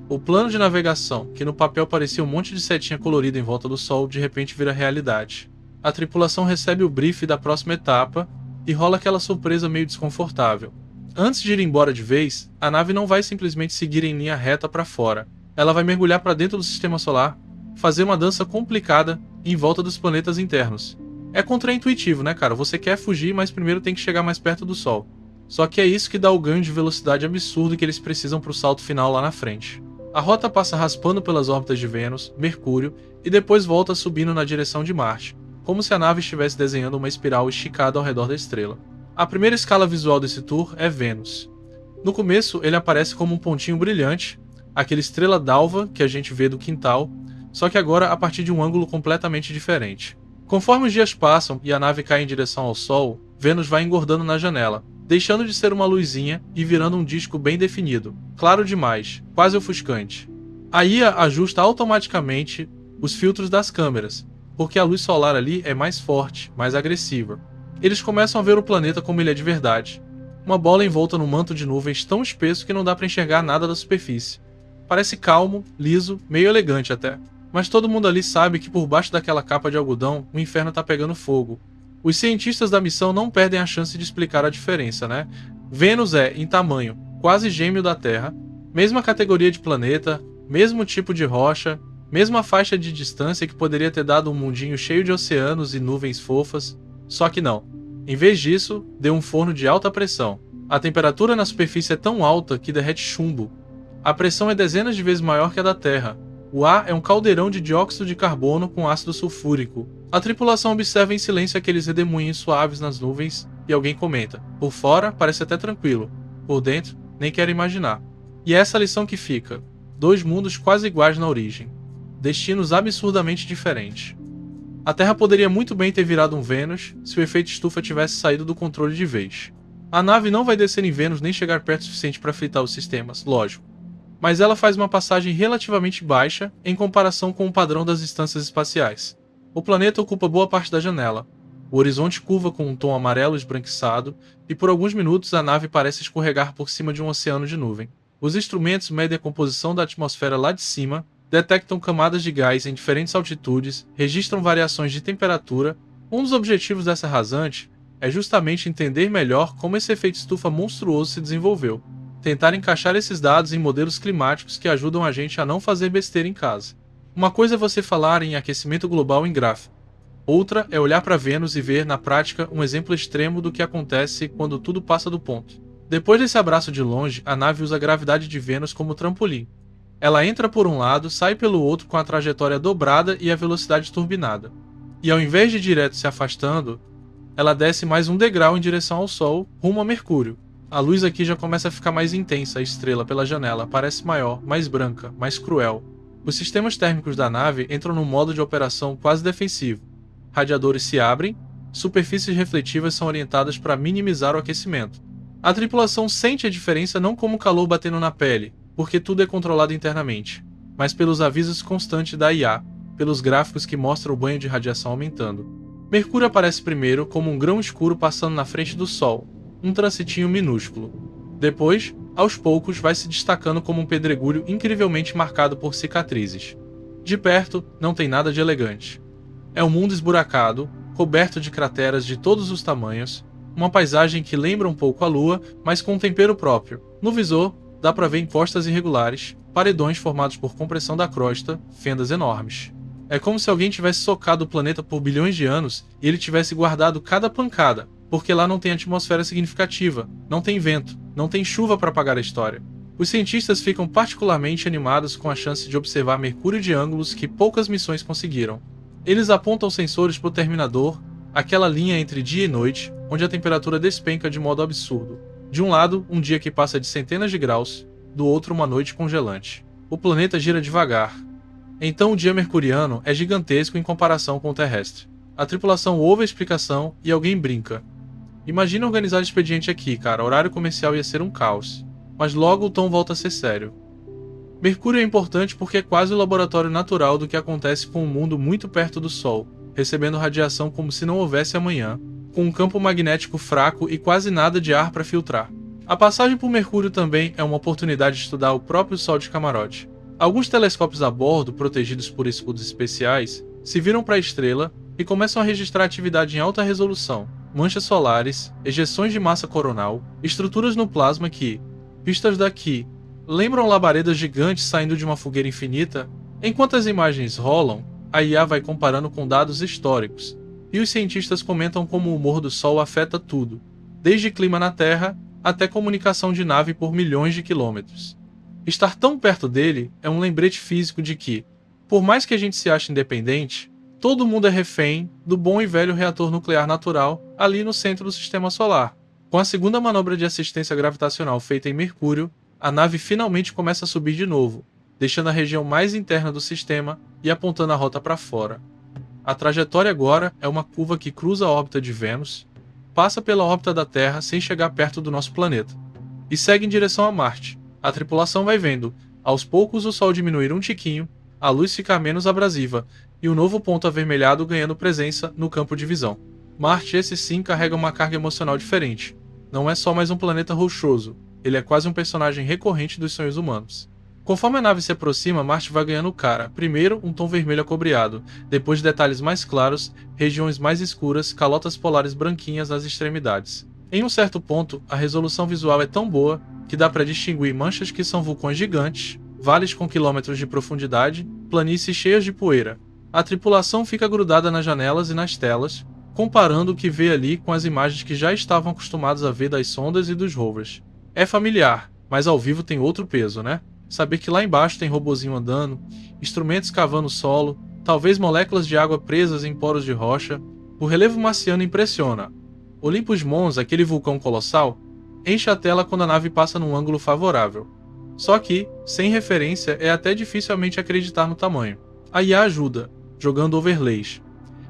O plano de navegação, que no papel parecia um monte de setinha colorida em volta do Sol, de repente vira realidade. A tripulação recebe o briefing da próxima etapa e rola aquela surpresa meio desconfortável. Antes de ir embora de vez, a nave não vai simplesmente seguir em linha reta para fora. Ela vai mergulhar para dentro do sistema solar, fazer uma dança complicada em volta dos planetas internos. É contraintuitivo, né, cara? Você quer fugir, mas primeiro tem que chegar mais perto do Sol. Só que é isso que dá o ganho de velocidade absurdo que eles precisam para o salto final lá na frente. A rota passa raspando pelas órbitas de Vênus, Mercúrio e depois volta subindo na direção de Marte, como se a nave estivesse desenhando uma espiral esticada ao redor da estrela. A primeira escala visual desse tour é Vênus. No começo, ele aparece como um pontinho brilhante, aquela estrela d'alva que a gente vê do quintal, só que agora a partir de um ângulo completamente diferente. Conforme os dias passam e a nave cai em direção ao Sol, Vênus vai engordando na janela, deixando de ser uma luzinha e virando um disco bem definido, claro demais, quase ofuscante. A IA ajusta automaticamente os filtros das câmeras, porque a luz solar ali é mais forte, mais agressiva. Eles começam a ver o planeta como ele é de verdade. Uma bola envolta num manto de nuvens tão espesso que não dá para enxergar nada da superfície. Parece calmo, liso, meio elegante até. Mas todo mundo ali sabe que por baixo daquela capa de algodão, o inferno tá pegando fogo. Os cientistas da missão não perdem a chance de explicar a diferença, né? Vênus é, em tamanho, quase gêmeo da Terra, mesma categoria de planeta, mesmo tipo de rocha, mesma faixa de distância que poderia ter dado um mundinho cheio de oceanos e nuvens fofas, só que não. Em vez disso, deu um forno de alta pressão. A temperatura na superfície é tão alta que derrete chumbo. A pressão é dezenas de vezes maior que a da Terra. O ar é um caldeirão de dióxido de carbono com ácido sulfúrico. A tripulação observa em silêncio aqueles redemoinhos suaves nas nuvens e alguém comenta: por fora parece até tranquilo, por dentro nem quero imaginar. E é essa lição que fica: dois mundos quase iguais na origem, destinos absurdamente diferentes. A Terra poderia muito bem ter virado um Vênus se o efeito estufa tivesse saído do controle de vez. A nave não vai descer em Vênus nem chegar perto o suficiente para fritar os sistemas, lógico. Mas ela faz uma passagem relativamente baixa em comparação com o padrão das distâncias espaciais. O planeta ocupa boa parte da janela. O horizonte curva com um tom amarelo esbranquiçado e por alguns minutos a nave parece escorregar por cima de um oceano de nuvem. Os instrumentos medem a composição da atmosfera lá de cima, detectam camadas de gás em diferentes altitudes, registram variações de temperatura. Um dos objetivos dessa rasante é justamente entender melhor como esse efeito estufa monstruoso se desenvolveu. Tentar encaixar esses dados em modelos climáticos que ajudam a gente a não fazer besteira em casa. Uma coisa é você falar em aquecimento global em gráfico. Outra é olhar para Vênus e ver, na prática, um exemplo extremo do que acontece quando tudo passa do ponto. Depois desse abraço de longe, a nave usa a gravidade de Vênus como trampolim. Ela entra por um lado, sai pelo outro com a trajetória dobrada e a velocidade turbinada. E ao invés de direto se afastando, ela desce mais um degrau em direção ao Sol, rumo a Mercúrio. A luz aqui já começa a ficar mais intensa, a estrela pela janela parece maior, mais branca, mais cruel. Os sistemas térmicos da nave entram num modo de operação quase defensivo. Radiadores se abrem, superfícies refletivas são orientadas para minimizar o aquecimento. A tripulação sente a diferença não como calor batendo na pele, porque tudo é controlado internamente, mas pelos avisos constantes da IA, pelos gráficos que mostram o banho de radiação aumentando. Mercúrio aparece primeiro como um grão escuro passando na frente do Sol, um transitinho minúsculo. Depois, aos poucos, vai se destacando como um pedregulho incrivelmente marcado por cicatrizes. De perto, não tem nada de elegante. É um mundo esburacado, coberto de crateras de todos os tamanhos, uma paisagem que lembra um pouco a Lua, mas com um tempero próprio. No visor, dá para ver encostas irregulares, paredões formados por compressão da crosta, fendas enormes. É como se alguém tivesse socado o planeta por bilhões de anos e ele tivesse guardado cada pancada, porque lá não tem atmosfera significativa, não tem vento, não tem chuva para apagar a história. Os cientistas ficam particularmente animados com a chance de observar Mercúrio de ângulos que poucas missões conseguiram. Eles apontam sensores para o terminador, aquela linha entre dia e noite, onde a temperatura despenca de modo absurdo. De um lado, um dia que passa de centenas de graus, do outro uma noite congelante. O planeta gira devagar. Então o dia mercuriano é gigantesco em comparação com o terrestre. A tripulação ouve a explicação e alguém brinca. Imagina organizar expediente aqui, cara, horário comercial ia ser um caos. Mas logo o tom volta a ser sério. Mercúrio é importante porque é quase o laboratório natural do que acontece com um mundo muito perto do Sol, recebendo radiação como se não houvesse amanhã, com um campo magnético fraco e quase nada de ar para filtrar. A passagem por Mercúrio também é uma oportunidade de estudar o próprio Sol de camarote. Alguns telescópios a bordo, protegidos por escudos especiais, se viram para a estrela e começam a registrar atividade em alta resolução, manchas solares, ejeções de massa coronal, estruturas no plasma que, vistas daqui, lembram labaredas gigantes saindo de uma fogueira infinita. Enquanto as imagens rolam, a IA vai comparando com dados históricos, e os cientistas comentam como o humor do Sol afeta tudo, desde clima na Terra até comunicação de nave por milhões de quilômetros. Estar tão perto dele é um lembrete físico de que, por mais que a gente se ache independente, todo mundo é refém do bom e velho reator nuclear natural ali no centro do sistema solar. Com a segunda manobra de assistência gravitacional feita em Mercúrio, a nave finalmente começa a subir de novo, deixando a região mais interna do sistema e apontando a rota para fora. A trajetória agora é uma curva que cruza a órbita de Vênus, passa pela órbita da Terra sem chegar perto do nosso planeta, e segue em direção a Marte. A tripulação vai vendo, aos poucos, o Sol diminuir um tiquinho, a luz ficar menos abrasiva e o novo ponto avermelhado ganhando presença no campo de visão. Marte, esse sim, carrega uma carga emocional diferente. Não é só mais um planeta rochoso, ele é quase um personagem recorrente dos sonhos humanos. Conforme a nave se aproxima, Marte vai ganhando cara. Primeiro, um tom vermelho acobreado, depois detalhes mais claros, regiões mais escuras, calotas polares branquinhas nas extremidades. Em um certo ponto, a resolução visual é tão boa que dá para distinguir manchas que são vulcões gigantes, vales com quilômetros de profundidade, planícies cheias de poeira. A tripulação fica grudada nas janelas e nas telas, comparando o que vê ali com as imagens que já estavam acostumados a ver das sondas e dos rovers. É familiar, mas ao vivo tem outro peso, né? Saber que lá embaixo tem robozinho andando, instrumentos cavando o solo, talvez moléculas de água presas em poros de rocha. O relevo marciano impressiona. Olympus Mons, aquele vulcão colossal, enche a tela quando a nave passa num ângulo favorável. Só que, sem referência, é até dificilmente acreditar no tamanho. A IA ajuda, jogando overlays.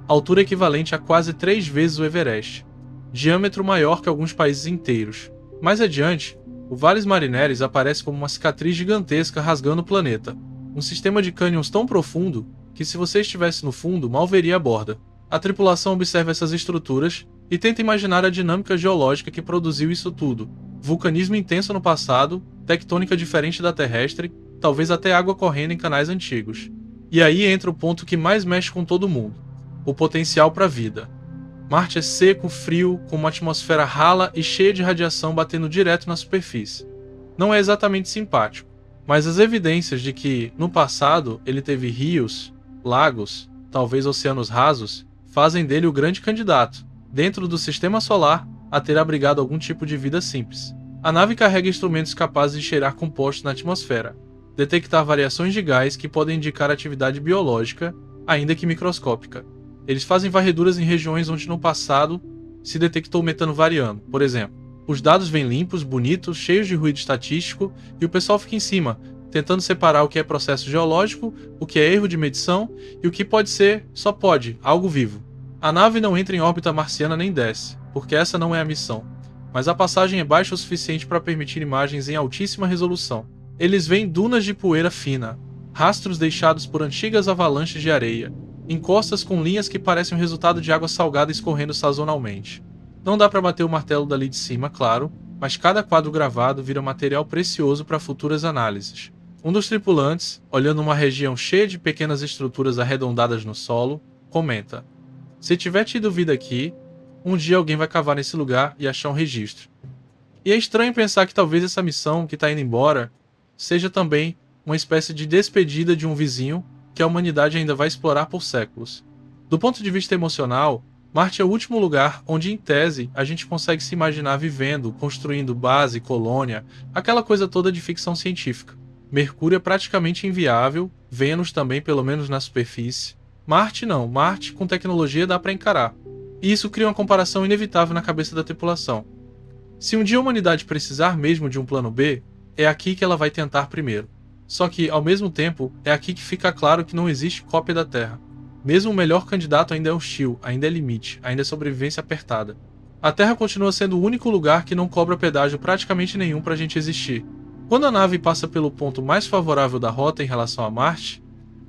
Altura equivalente a quase 3 vezes o Everest. Diâmetro maior que alguns países inteiros. Mais adiante, o Valles Marineris aparece como uma cicatriz gigantesca rasgando o planeta. Um sistema de cânions tão profundo que, se você estivesse no fundo, mal veria a borda. A tripulação observa essas estruturas e tenta imaginar a dinâmica geológica que produziu isso tudo. Vulcanismo intenso no passado, tectônica diferente da terrestre, talvez até água correndo em canais antigos. E aí entra o ponto que mais mexe com todo mundo: o potencial para a vida. Marte é seco, frio, com uma atmosfera rala e cheia de radiação batendo direto na superfície. Não é exatamente simpático, mas as evidências de que, no passado, ele teve rios, lagos, talvez oceanos rasos, fazem dele o grande candidato, dentro do sistema solar, a ter abrigado algum tipo de vida simples. A nave carrega instrumentos capazes de cheirar compostos na atmosfera, detectar variações de gás que podem indicar atividade biológica, ainda que microscópica. Eles fazem varreduras em regiões onde no passado se detectou metano variando, por exemplo. Os dados vêm limpos, bonitos, cheios de ruído estatístico, e o pessoal fica em cima, tentando separar o que é processo geológico, o que é erro de medição e o que pode ser, só pode, algo vivo. A nave não entra em órbita marciana nem desce, porque essa não é a missão, mas a passagem é baixa o suficiente para permitir imagens em altíssima resolução. Eles veem dunas de poeira fina, rastros deixados por antigas avalanches de areia, encostas com linhas que parecem o resultado de água salgada escorrendo sazonalmente. Não dá para bater o martelo dali de cima, claro, mas cada quadro gravado vira material precioso para futuras análises. Um dos tripulantes, olhando uma região cheia de pequenas estruturas arredondadas no solo, comenta: "Se tiver tido vida aqui, um dia alguém vai cavar nesse lugar e achar um registro." E é estranho pensar que talvez essa missão que está indo embora seja também uma espécie de despedida de um vizinho que a humanidade ainda vai explorar por séculos. Do ponto de vista emocional, Marte é o último lugar onde, em tese, a gente consegue se imaginar vivendo, construindo base, colônia, aquela coisa toda de ficção científica. Mercúrio é praticamente inviável, Vênus também, pelo menos na superfície. Marte não, Marte com tecnologia dá para encarar. E isso cria uma comparação inevitável na cabeça da tripulação. Se um dia a humanidade precisar mesmo de um plano B, é aqui que ela vai tentar primeiro. Só que, ao mesmo tempo, é aqui que fica claro que não existe cópia da Terra. Mesmo o melhor candidato ainda é hostil, ainda é limite, ainda é sobrevivência apertada. A Terra continua sendo o único lugar que não cobra pedágio praticamente nenhum para a gente existir. Quando a nave passa pelo ponto mais favorável da rota em relação a Marte,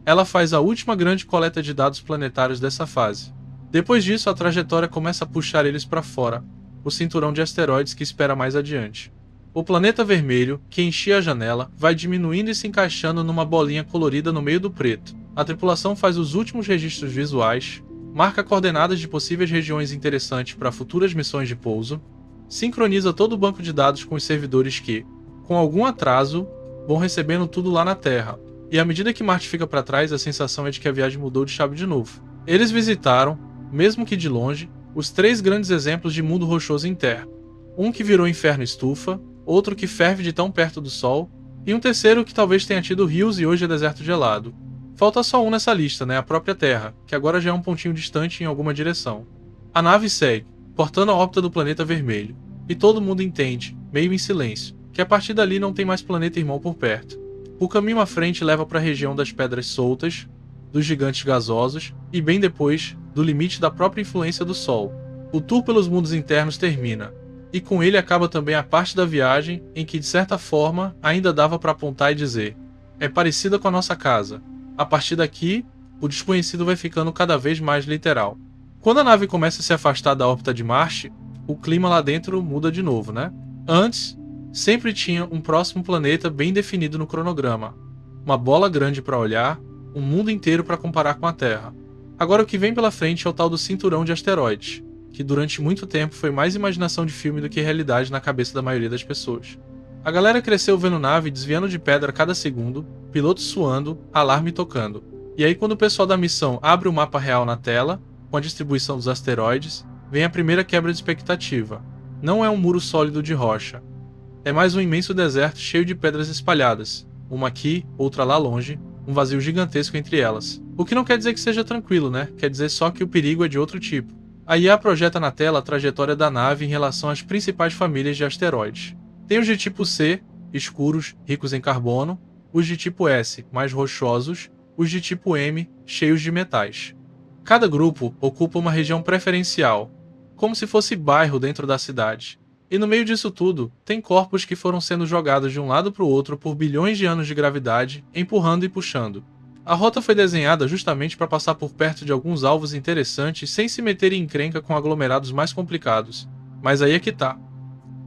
ela faz a última grande coleta de dados planetários dessa fase. Depois disso, a trajetória começa a puxar eles para fora, o cinturão de asteroides que espera mais adiante. O planeta vermelho, que enchia a janela, vai diminuindo e se encaixando numa bolinha colorida no meio do preto. A tripulação faz os últimos registros visuais, marca coordenadas de possíveis regiões interessantes para futuras missões de pouso, sincroniza todo o banco de dados com os servidores que, com algum atraso, vão recebendo tudo lá na Terra. E à medida que Marte fica para trás, a sensação é de que a viagem mudou de chave de novo. Eles visitaram, mesmo que de longe, os 3 grandes exemplos de mundo rochoso interno. Um que virou inferno estufa, outro que ferve de tão perto do Sol, e um terceiro que talvez tenha tido rios e hoje é deserto gelado. Falta só um nessa lista, né? A própria Terra, que agora já é um pontinho distante em alguma direção. A nave segue, cortando a órbita do planeta vermelho, e todo mundo entende, meio em silêncio, que a partir dali não tem mais planeta irmão por perto. O caminho à frente leva para a região das pedras soltas, dos gigantes gasosos e, bem depois, do limite da própria influência do Sol. O tour pelos mundos internos termina, e com ele acaba também a parte da viagem em que, de certa forma, ainda dava para apontar e dizer: é parecida com a nossa casa. A partir daqui, o desconhecido vai ficando cada vez mais literal. Quando a nave começa a se afastar da órbita de Marte, o clima lá dentro muda de novo, né? Antes, sempre tinha um próximo planeta bem definido no cronograma. Uma bola grande para olhar, um mundo inteiro para comparar com a Terra. Agora o que vem pela frente é o tal do cinturão de asteroides, que durante muito tempo foi mais imaginação de filme do que realidade na cabeça da maioria das pessoas. A galera cresceu vendo nave desviando de pedra a cada segundo, pilotos suando, alarme tocando. E aí quando o pessoal da missão abre o mapa real na tela, com a distribuição dos asteroides, vem a primeira quebra de expectativa. Não é um muro sólido de rocha. É mais um imenso deserto cheio de pedras espalhadas, uma aqui, outra lá longe, um vazio gigantesco entre elas. O que não quer dizer que seja tranquilo, né? Quer dizer só que o perigo é de outro tipo. A IA projeta na tela a trajetória da nave em relação às principais famílias de asteroides. Tem os de tipo C, escuros, ricos em carbono, os de tipo S, mais rochosos, os de tipo M, cheios de metais. Cada grupo ocupa uma região preferencial, como se fosse bairro dentro da cidade. E no meio disso tudo, tem corpos que foram sendo jogados de um lado para o outro por bilhões de anos de gravidade, empurrando e puxando. A rota foi desenhada justamente para passar por perto de alguns alvos interessantes sem se meter em encrenca com aglomerados mais complicados. Mas aí é que tá.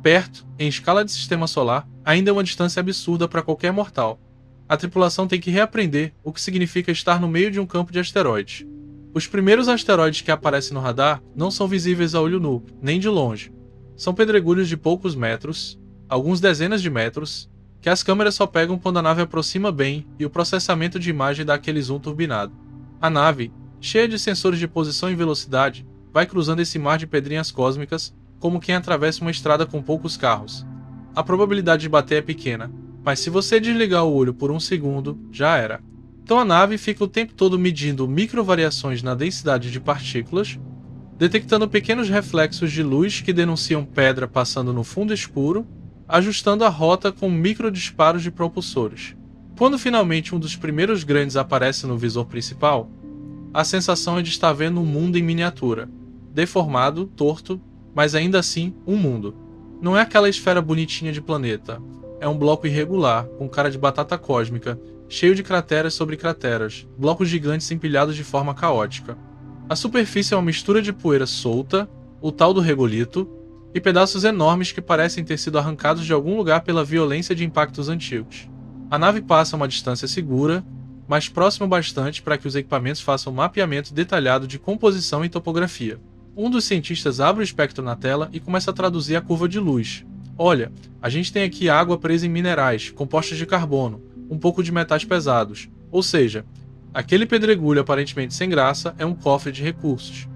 Perto, em escala de sistema solar, ainda é uma distância absurda para qualquer mortal. A tripulação tem que reaprender o que significa estar no meio de um campo de asteroides. Os primeiros asteroides que aparecem no radar não são visíveis a olho nu, nem de longe. São pedregulhos de poucos metros, alguns dezenas de metros, que as câmeras só pegam quando a nave aproxima bem e o processamento de imagem dá aquele zoom turbinado. A nave, cheia de sensores de posição e velocidade, vai cruzando esse mar de pedrinhas cósmicas como quem atravessa uma estrada com poucos carros. A probabilidade de bater é pequena, mas se você desligar o olho por um segundo, já era. Então a nave fica o tempo todo medindo microvariações na densidade de partículas, detectando pequenos reflexos de luz que denunciam pedra passando no fundo escuro, ajustando a rota com microdisparos de propulsores. Quando finalmente um dos primeiros grandes aparece no visor principal, a sensação é de estar vendo um mundo em miniatura, deformado, torto, mas ainda assim um mundo. Não é aquela esfera bonitinha de planeta, é um bloco irregular, com cara de batata cósmica, cheio de crateras sobre crateras, blocos gigantes empilhados de forma caótica. A superfície é uma mistura de poeira solta, o tal do regolito, e pedaços enormes que parecem ter sido arrancados de algum lugar pela violência de impactos antigos. A nave passa a uma distância segura, mas próxima bastante para que os equipamentos façam um mapeamento detalhado de composição e topografia. Um dos cientistas abre o espectro na tela e começa a traduzir a curva de luz. Olha, a gente tem aqui água presa em minerais, compostos de carbono, um pouco de metais pesados. Ou seja, aquele pedregulho aparentemente sem graça é um cofre de recursos.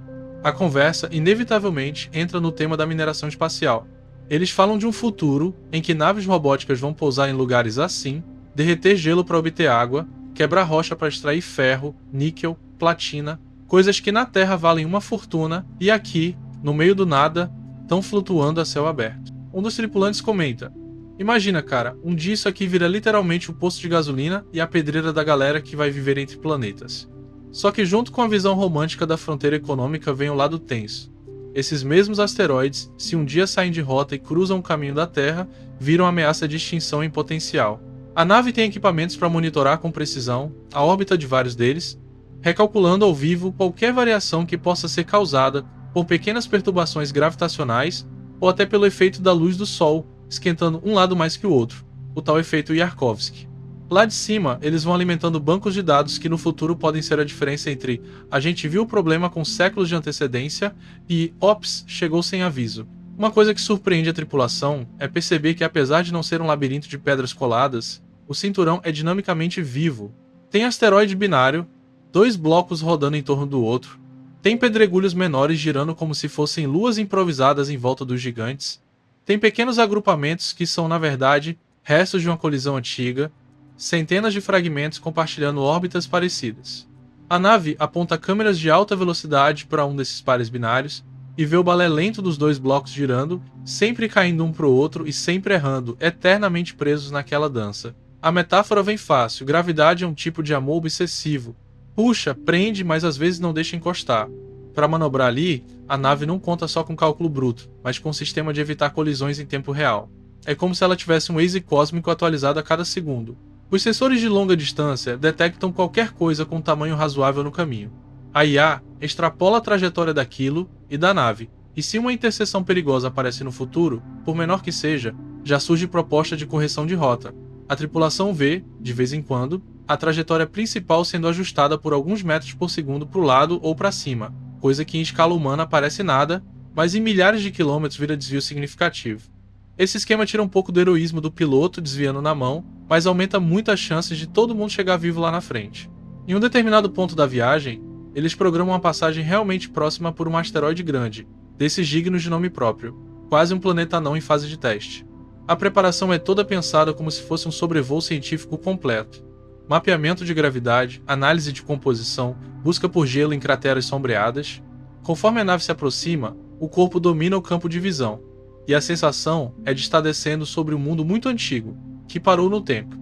A conversa, inevitavelmente, entra no tema da mineração espacial. Eles falam de um futuro em que naves robóticas vão pousar em lugares assim, derreter gelo para obter água, quebrar rocha para extrair ferro, níquel, platina, coisas que na Terra valem uma fortuna e aqui, no meio do nada, estão flutuando a céu aberto. Um dos tripulantes comenta: imagina, cara, um dia isso aqui vira literalmente o posto de gasolina e a pedreira da galera que vai viver entre planetas. Só que junto com a visão romântica da fronteira econômica vem o lado tenso. Esses mesmos asteroides, se um dia saem de rota e cruzam o caminho da Terra, viram ameaça de extinção em potencial. A nave tem equipamentos para monitorar com precisão a órbita de vários deles, recalculando ao vivo qualquer variação que possa ser causada por pequenas perturbações gravitacionais ou até pelo efeito da luz do Sol, esquentando um lado mais que o outro, o tal efeito Yarkovsky. Lá de cima, eles vão alimentando bancos de dados que no futuro podem ser a diferença entre a gente viu o problema com séculos de antecedência e ops, chegou sem aviso. Uma coisa que surpreende a tripulação é perceber que apesar de não ser um labirinto de pedras coladas, o cinturão é dinamicamente vivo. Tem asteroide binário, 2 blocos rodando em torno do outro, tem pedregulhos menores girando como se fossem luas improvisadas em volta dos gigantes, tem pequenos agrupamentos que são, na verdade, restos de uma colisão antiga, centenas de fragmentos compartilhando órbitas parecidas. A nave aponta câmeras de alta velocidade para um desses pares binários e vê o balé lento dos 2 blocos girando, sempre caindo um para o outro e sempre errando, eternamente presos naquela dança. A metáfora vem fácil, gravidade é um tipo de amor obsessivo. Puxa, prende, mas às vezes não deixa encostar. Para manobrar ali, a nave não conta só com cálculo bruto, mas com um sistema de evitar colisões em tempo real. É como se ela tivesse um Waze cósmico atualizado a cada segundo. Os sensores de longa distância detectam qualquer coisa com tamanho razoável no caminho. A IA extrapola a trajetória daquilo e da nave, e se uma interseção perigosa aparece no futuro, por menor que seja, já surge proposta de correção de rota. A tripulação vê, de vez em quando, a trajetória principal sendo ajustada por alguns metros por segundo para o lado ou para cima, coisa que em escala humana parece nada, mas em milhares de quilômetros vira desvio significativo. Esse esquema tira um pouco do heroísmo do piloto desviando na mão, mas aumenta muito as chances de todo mundo chegar vivo lá na frente. Em um determinado ponto da viagem, eles programam uma passagem realmente próxima por um asteroide grande, desses dignos de nome próprio, quase um planeta anão em fase de teste. A preparação é toda pensada como se fosse um sobrevoo científico completo. Mapeamento de gravidade, análise de composição, busca por gelo em crateras sombreadas. Conforme a nave se aproxima, o corpo domina o campo de visão, e a sensação é de estar descendo sobre um mundo muito antigo, que parou no tempo.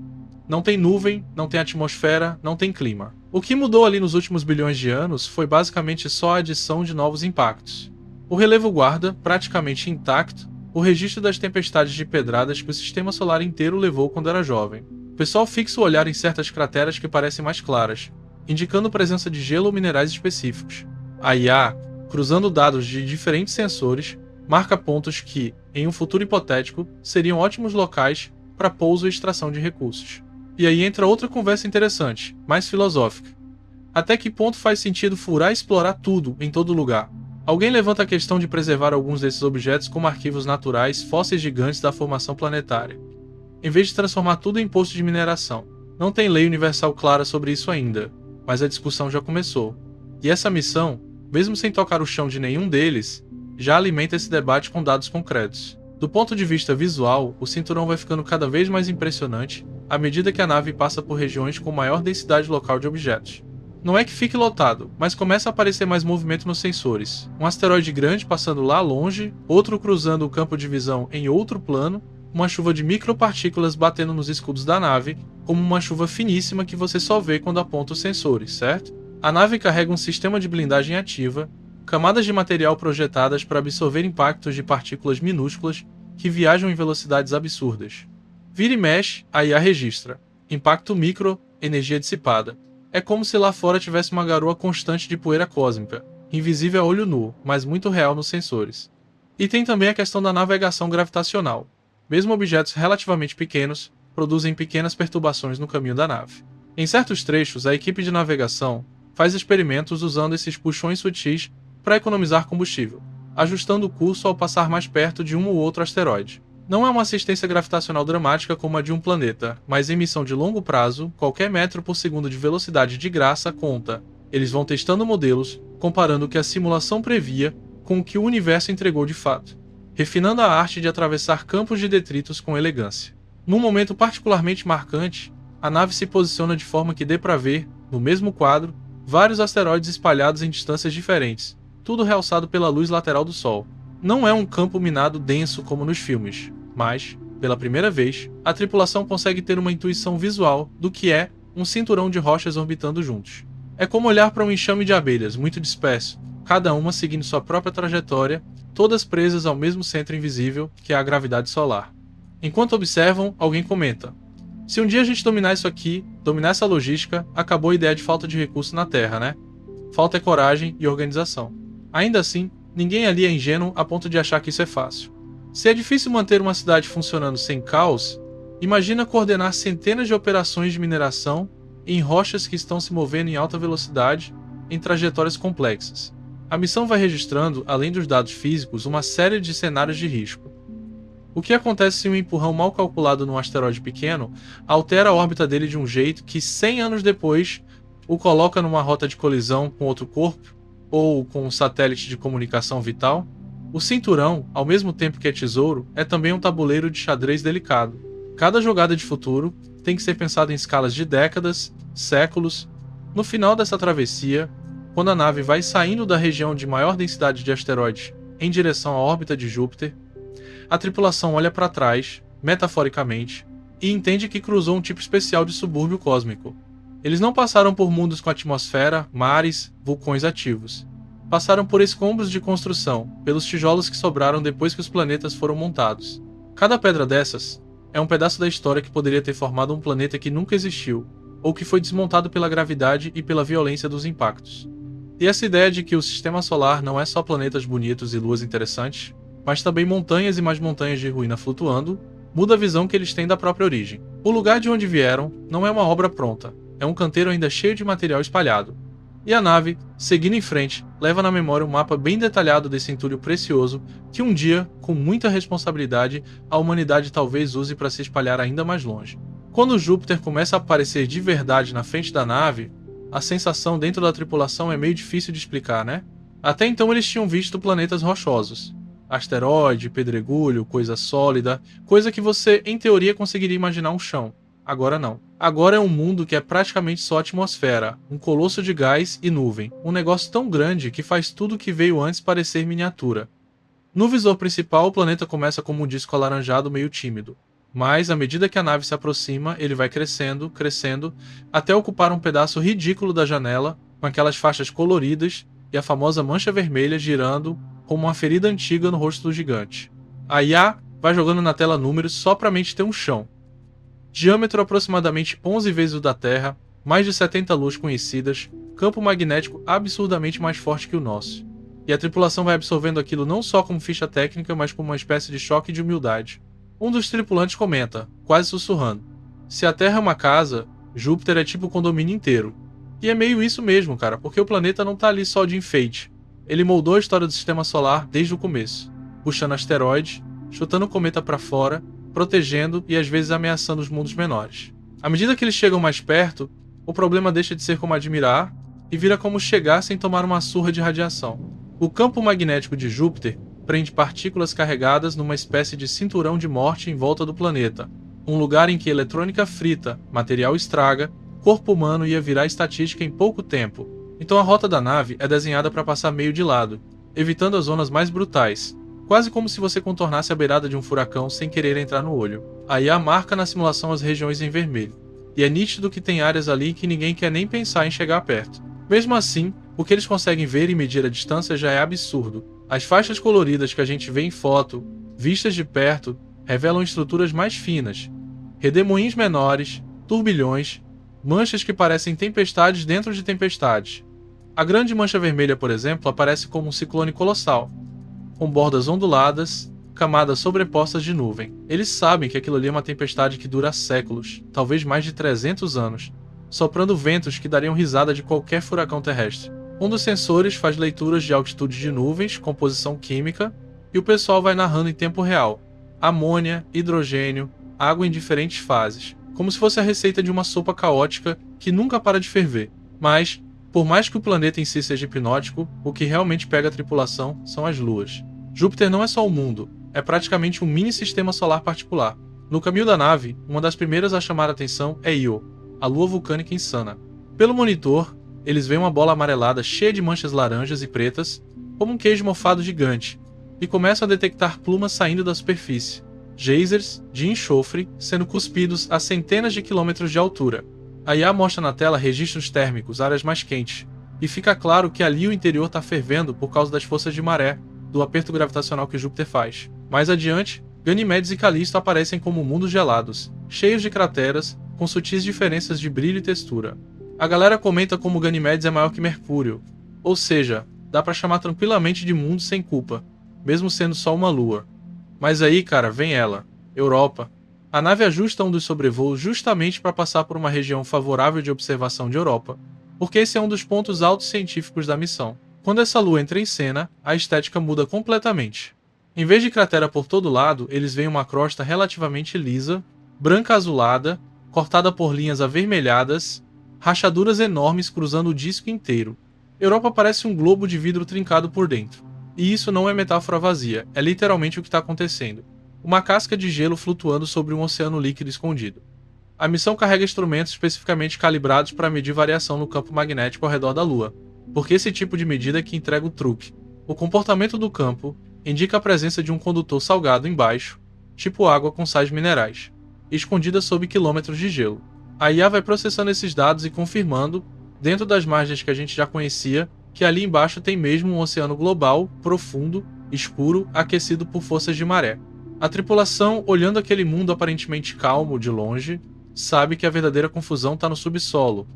Não tem nuvem, não tem atmosfera, não tem clima. O que mudou ali nos últimos bilhões de anos foi basicamente só a adição de novos impactos. O relevo guarda, praticamente intacto, o registro das tempestades de pedradas que o sistema solar inteiro levou quando era jovem. O pessoal fixa o olhar em certas crateras que parecem mais claras, indicando presença de gelo ou minerais específicos. A IA, cruzando dados de diferentes sensores, marca pontos que, em um futuro hipotético, seriam ótimos locais para pouso e extração de recursos. E aí entra outra conversa interessante, mais filosófica. Até que ponto faz sentido furar e explorar tudo, em todo lugar? Alguém levanta a questão de preservar alguns desses objetos como arquivos naturais, fósseis gigantes da formação planetária, em vez de transformar tudo em posto de mineração. Não tem lei universal clara sobre isso ainda, mas a discussão já começou. E essa missão, mesmo sem tocar o chão de nenhum deles, já alimenta esse debate com dados concretos. Do ponto de vista visual, o cinturão vai ficando cada vez mais impressionante à medida que a nave passa por regiões com maior densidade local de objetos. Não é que fique lotado, mas começa a aparecer mais movimento nos sensores. Um asteroide grande passando lá longe, outro cruzando o campo de visão em outro plano, uma chuva de micropartículas batendo nos escudos da nave, como uma chuva finíssima que você só vê quando aponta os sensores, certo? A nave carrega um sistema de blindagem ativa, camadas de material projetadas para absorver impactos de partículas minúsculas que viajam em velocidades absurdas. Vira e mexe, a IA registra. Impacto micro, energia dissipada. É como se lá fora tivesse uma garoa constante de poeira cósmica, invisível a olho nu, mas muito real nos sensores. E tem também a questão da navegação gravitacional. Mesmo objetos relativamente pequenos, produzem pequenas perturbações no caminho da nave. Em certos trechos, a equipe de navegação faz experimentos usando esses puxões sutis para economizar combustível, ajustando o curso ao passar mais perto de um ou outro asteroide. Não é uma assistência gravitacional dramática como a de um planeta, mas em missão de longo prazo, qualquer metro por segundo de velocidade de graça conta. Eles vão testando modelos, comparando o que a simulação previa com o que o universo entregou de fato, refinando a arte de atravessar campos de detritos com elegância. Num momento particularmente marcante, a nave se posiciona de forma que dê para ver, no mesmo quadro, vários asteroides espalhados em distâncias diferentes, tudo realçado pela luz lateral do Sol. Não é um campo minado denso como nos filmes, mas, pela primeira vez, a tripulação consegue ter uma intuição visual do que é um cinturão de rochas orbitando juntos. É como olhar para um enxame de abelhas muito disperso, cada uma seguindo sua própria trajetória, todas presas ao mesmo centro invisível, que é a gravidade solar. Enquanto observam, alguém comenta: se um dia a gente dominar isso aqui, dominar essa logística, acabou a ideia de falta de recurso na Terra, né? Falta é coragem e organização. Ainda assim, ninguém ali é ingênuo a ponto de achar que isso é fácil. Se é difícil manter uma cidade funcionando sem caos, imagina coordenar centenas de operações de mineração em rochas que estão se movendo em alta velocidade em trajetórias complexas. A missão vai registrando, além dos dados físicos, uma série de cenários de risco. O que acontece se um empurrão mal calculado num asteroide pequeno altera a órbita dele de um jeito que 100 anos depois o coloca numa rota de colisão com outro corpo ou com um satélite de comunicação vital? O cinturão, ao mesmo tempo que é tesouro, é também um tabuleiro de xadrez delicado. Cada jogada de futuro tem que ser pensada em escalas de décadas, séculos. No final dessa travessia, quando a nave vai saindo da região de maior densidade de asteroides em direção à órbita de Júpiter, a tripulação olha para trás, metaforicamente, e entende que cruzou um tipo especial de subúrbio cósmico. Eles não passaram por mundos com atmosfera, mares, vulcões ativos. Passaram por escombros de construção, pelos tijolos que sobraram depois que os planetas foram montados. Cada pedra dessas é um pedaço da história que poderia ter formado um planeta que nunca existiu, ou que foi desmontado pela gravidade e pela violência dos impactos. E essa ideia de que o sistema solar não é só planetas bonitos e luas interessantes, mas também montanhas e mais montanhas de ruína flutuando, muda a visão que eles têm da própria origem. O lugar de onde vieram não é uma obra pronta, é um canteiro ainda cheio de material espalhado. E a nave, seguindo em frente, leva na memória um mapa bem detalhado desse entulho precioso que um dia, com muita responsabilidade, a humanidade talvez use para se espalhar ainda mais longe. Quando Júpiter começa a aparecer de verdade na frente da nave, a sensação dentro da tripulação é meio difícil de explicar, né? Até então eles tinham visto planetas rochosos. Asteroide, pedregulho, coisa sólida, coisa que você, em teoria, conseguiria imaginar um chão. Agora não. Agora é um mundo que é praticamente só atmosfera, um colosso de gás e nuvem, um negócio tão grande que faz tudo o que veio antes parecer miniatura. No visor principal, o planeta começa como um disco alaranjado meio tímido, mas à medida que a nave se aproxima, ele vai crescendo, crescendo, até ocupar um pedaço ridículo da janela, com aquelas faixas coloridas e a famosa mancha vermelha girando como uma ferida antiga no rosto do gigante. A IA vai jogando na tela números só para a mente ter um chão. Diâmetro aproximadamente 11 vezes o da Terra, mais de 70 luas conhecidas, campo magnético absurdamente mais forte que o nosso. E a tripulação vai absorvendo aquilo não só como ficha técnica, mas como uma espécie de choque de humildade. Um dos tripulantes comenta, quase sussurrando: se a Terra é uma casa, Júpiter é tipo o condomínio inteiro. E é meio isso mesmo, cara, porque o planeta não tá ali só de enfeite. Ele moldou a história do sistema solar desde o começo, puxando asteroides, chutando o cometa para fora, protegendo e às vezes ameaçando os mundos menores. À medida que eles chegam mais perto, o problema deixa de ser como admirar e vira como chegar sem tomar uma surra de radiação. O campo magnético de Júpiter prende partículas carregadas numa espécie de cinturão de morte em volta do planeta, um lugar em que eletrônica frita, material estraga, corpo humano ia virar estatística em pouco tempo. Então a rota da nave é desenhada para passar meio de lado, evitando as zonas mais brutais, quase como se você contornasse a beirada de um furacão sem querer entrar no olho. A IA marca na simulação as regiões em vermelho, e é nítido que tem áreas ali que ninguém quer nem pensar em chegar perto. Mesmo assim, o que eles conseguem ver e medir a distância já é absurdo. As faixas coloridas que a gente vê em foto, vistas de perto, revelam estruturas mais finas, redemoinhos menores, turbilhões, manchas que parecem tempestades dentro de tempestades. A grande mancha vermelha, por exemplo, aparece como um ciclone colossal, com bordas onduladas, camadas sobrepostas de nuvem. Eles sabem que aquilo ali é uma tempestade que dura séculos, talvez mais de 300 anos, soprando ventos que dariam risada de qualquer furacão terrestre. Um dos sensores faz leituras de altitude de nuvens, composição química, e o pessoal vai narrando em tempo real. Amônia, hidrogênio, água em diferentes fases, como se fosse a receita de uma sopa caótica que nunca para de ferver. Mas, por mais que o planeta em si seja hipnótico, o que realmente pega a tripulação são as luas. Júpiter não é só o mundo, é praticamente um mini-sistema solar particular. No caminho da nave, uma das primeiras a chamar a atenção é Io, a lua vulcânica insana. Pelo monitor, eles veem uma bola amarelada cheia de manchas laranjas e pretas, como um queijo mofado gigante, e começam a detectar plumas saindo da superfície, geysers de enxofre sendo cuspidos a centenas de quilômetros de altura. A IA mostra na tela registros térmicos, áreas mais quentes, e fica claro que ali o interior está fervendo por causa das forças de maré, do aperto gravitacional que Júpiter faz. Mais adiante, Ganimedes e Calisto aparecem como mundos gelados, cheios de crateras, com sutis diferenças de brilho e textura. A galera comenta como Ganimedes é maior que Mercúrio, ou seja, dá para chamar tranquilamente de mundo sem culpa, mesmo sendo só uma lua. Mas aí, cara, vem ela, Europa. A nave ajusta um dos sobrevoos justamente para passar por uma região favorável de observação de Europa, porque esse é um dos pontos altos científicos da missão. Quando essa lua entra em cena, a estética muda completamente. Em vez de cratera por todo lado, eles veem uma crosta relativamente lisa, branca azulada, cortada por linhas avermelhadas, rachaduras enormes cruzando o disco inteiro. Europa parece um globo de vidro trincado por dentro. E isso não é metáfora vazia, é literalmente o que está acontecendo. Uma casca de gelo flutuando sobre um oceano líquido escondido. A missão carrega instrumentos especificamente calibrados para medir variação no campo magnético ao redor da Lua, porque esse tipo de medida é que entrega o truque. O comportamento do campo indica a presença de um condutor salgado embaixo, tipo água com sais minerais, escondida sob quilômetros de gelo. A IA vai processando esses dados e confirmando, dentro das margens que a gente já conhecia, que ali embaixo tem mesmo um oceano global, profundo, escuro, aquecido por forças de maré. A tripulação, olhando aquele mundo aparentemente calmo de longe, sabe que a verdadeira confusão está no subsolo.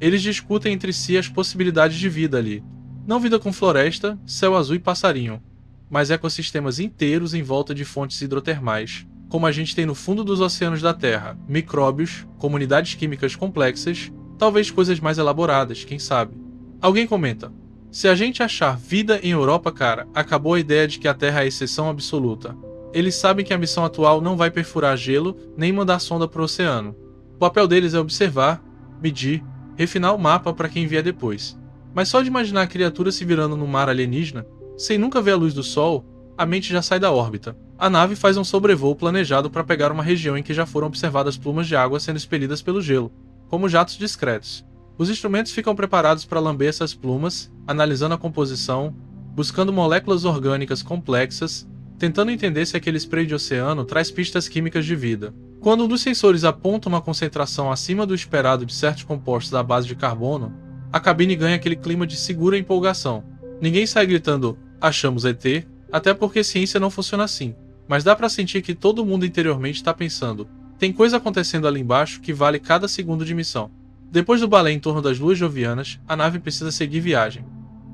Eles discutem entre si as possibilidades de vida ali. Não vida com floresta, céu azul e passarinho, mas ecossistemas inteiros em volta de fontes hidrotermais, como a gente tem no fundo dos oceanos da Terra, micróbios, comunidades químicas complexas, talvez coisas mais elaboradas, quem sabe. Alguém comenta: se a gente achar vida em Europa, cara, acabou a ideia de que a Terra é a exceção absoluta. Eles sabem que a missão atual não vai perfurar gelo nem mandar sonda para o oceano. O papel deles é observar, medir, refinar o mapa para quem vier depois. Mas só de imaginar a criatura se virando no mar alienígena, sem nunca ver a luz do sol, a mente já sai da órbita. A nave faz um sobrevoo planejado para pegar uma região em que já foram observadas plumas de água sendo expelidas pelo gelo, como jatos discretos. Os instrumentos ficam preparados para lamber essas plumas, analisando a composição, buscando moléculas orgânicas complexas, tentando entender se aquele spray de oceano traz pistas químicas de vida. Quando um dos sensores aponta uma concentração acima do esperado de certos compostos à base de carbono, a cabine ganha aquele clima de segura empolgação. Ninguém sai gritando, achamos ET, até porque ciência não funciona assim. Mas dá pra sentir que todo mundo interiormente está pensando, tem coisa acontecendo ali embaixo que vale cada segundo de missão. Depois do balé em torno das luas jovianas, a nave precisa seguir viagem.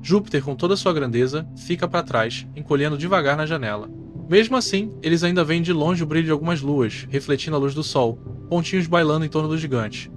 Júpiter, com toda sua grandeza, fica para trás, encolhendo devagar na janela. Mesmo assim, eles ainda veem de longe o brilho de algumas luas, refletindo a luz do Sol, pontinhos bailando em torno do gigante.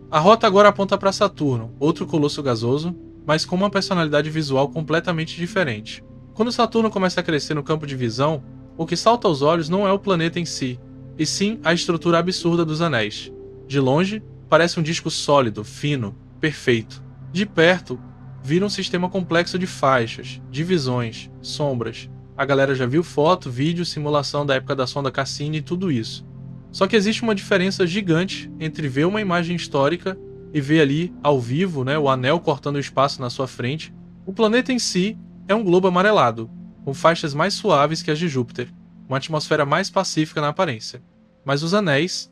A rota agora aponta para Saturno, outro colosso gasoso, mas com uma personalidade visual completamente diferente. Quando Saturno começa a crescer no campo de visão, o que salta aos olhos não é o planeta em si, e sim a estrutura absurda dos anéis. De longe, parece um disco sólido, fino, perfeito. De perto, vira um sistema complexo de faixas, divisões, sombras. A galera já viu foto, vídeo, simulação da época da sonda Cassini e tudo isso. Só que existe uma diferença gigante entre ver uma imagem histórica e ver ali, ao vivo, o anel cortando o espaço na sua frente. O planeta em si é um globo amarelado, com faixas mais suaves que as de Júpiter, uma atmosfera mais pacífica na aparência. Mas os anéis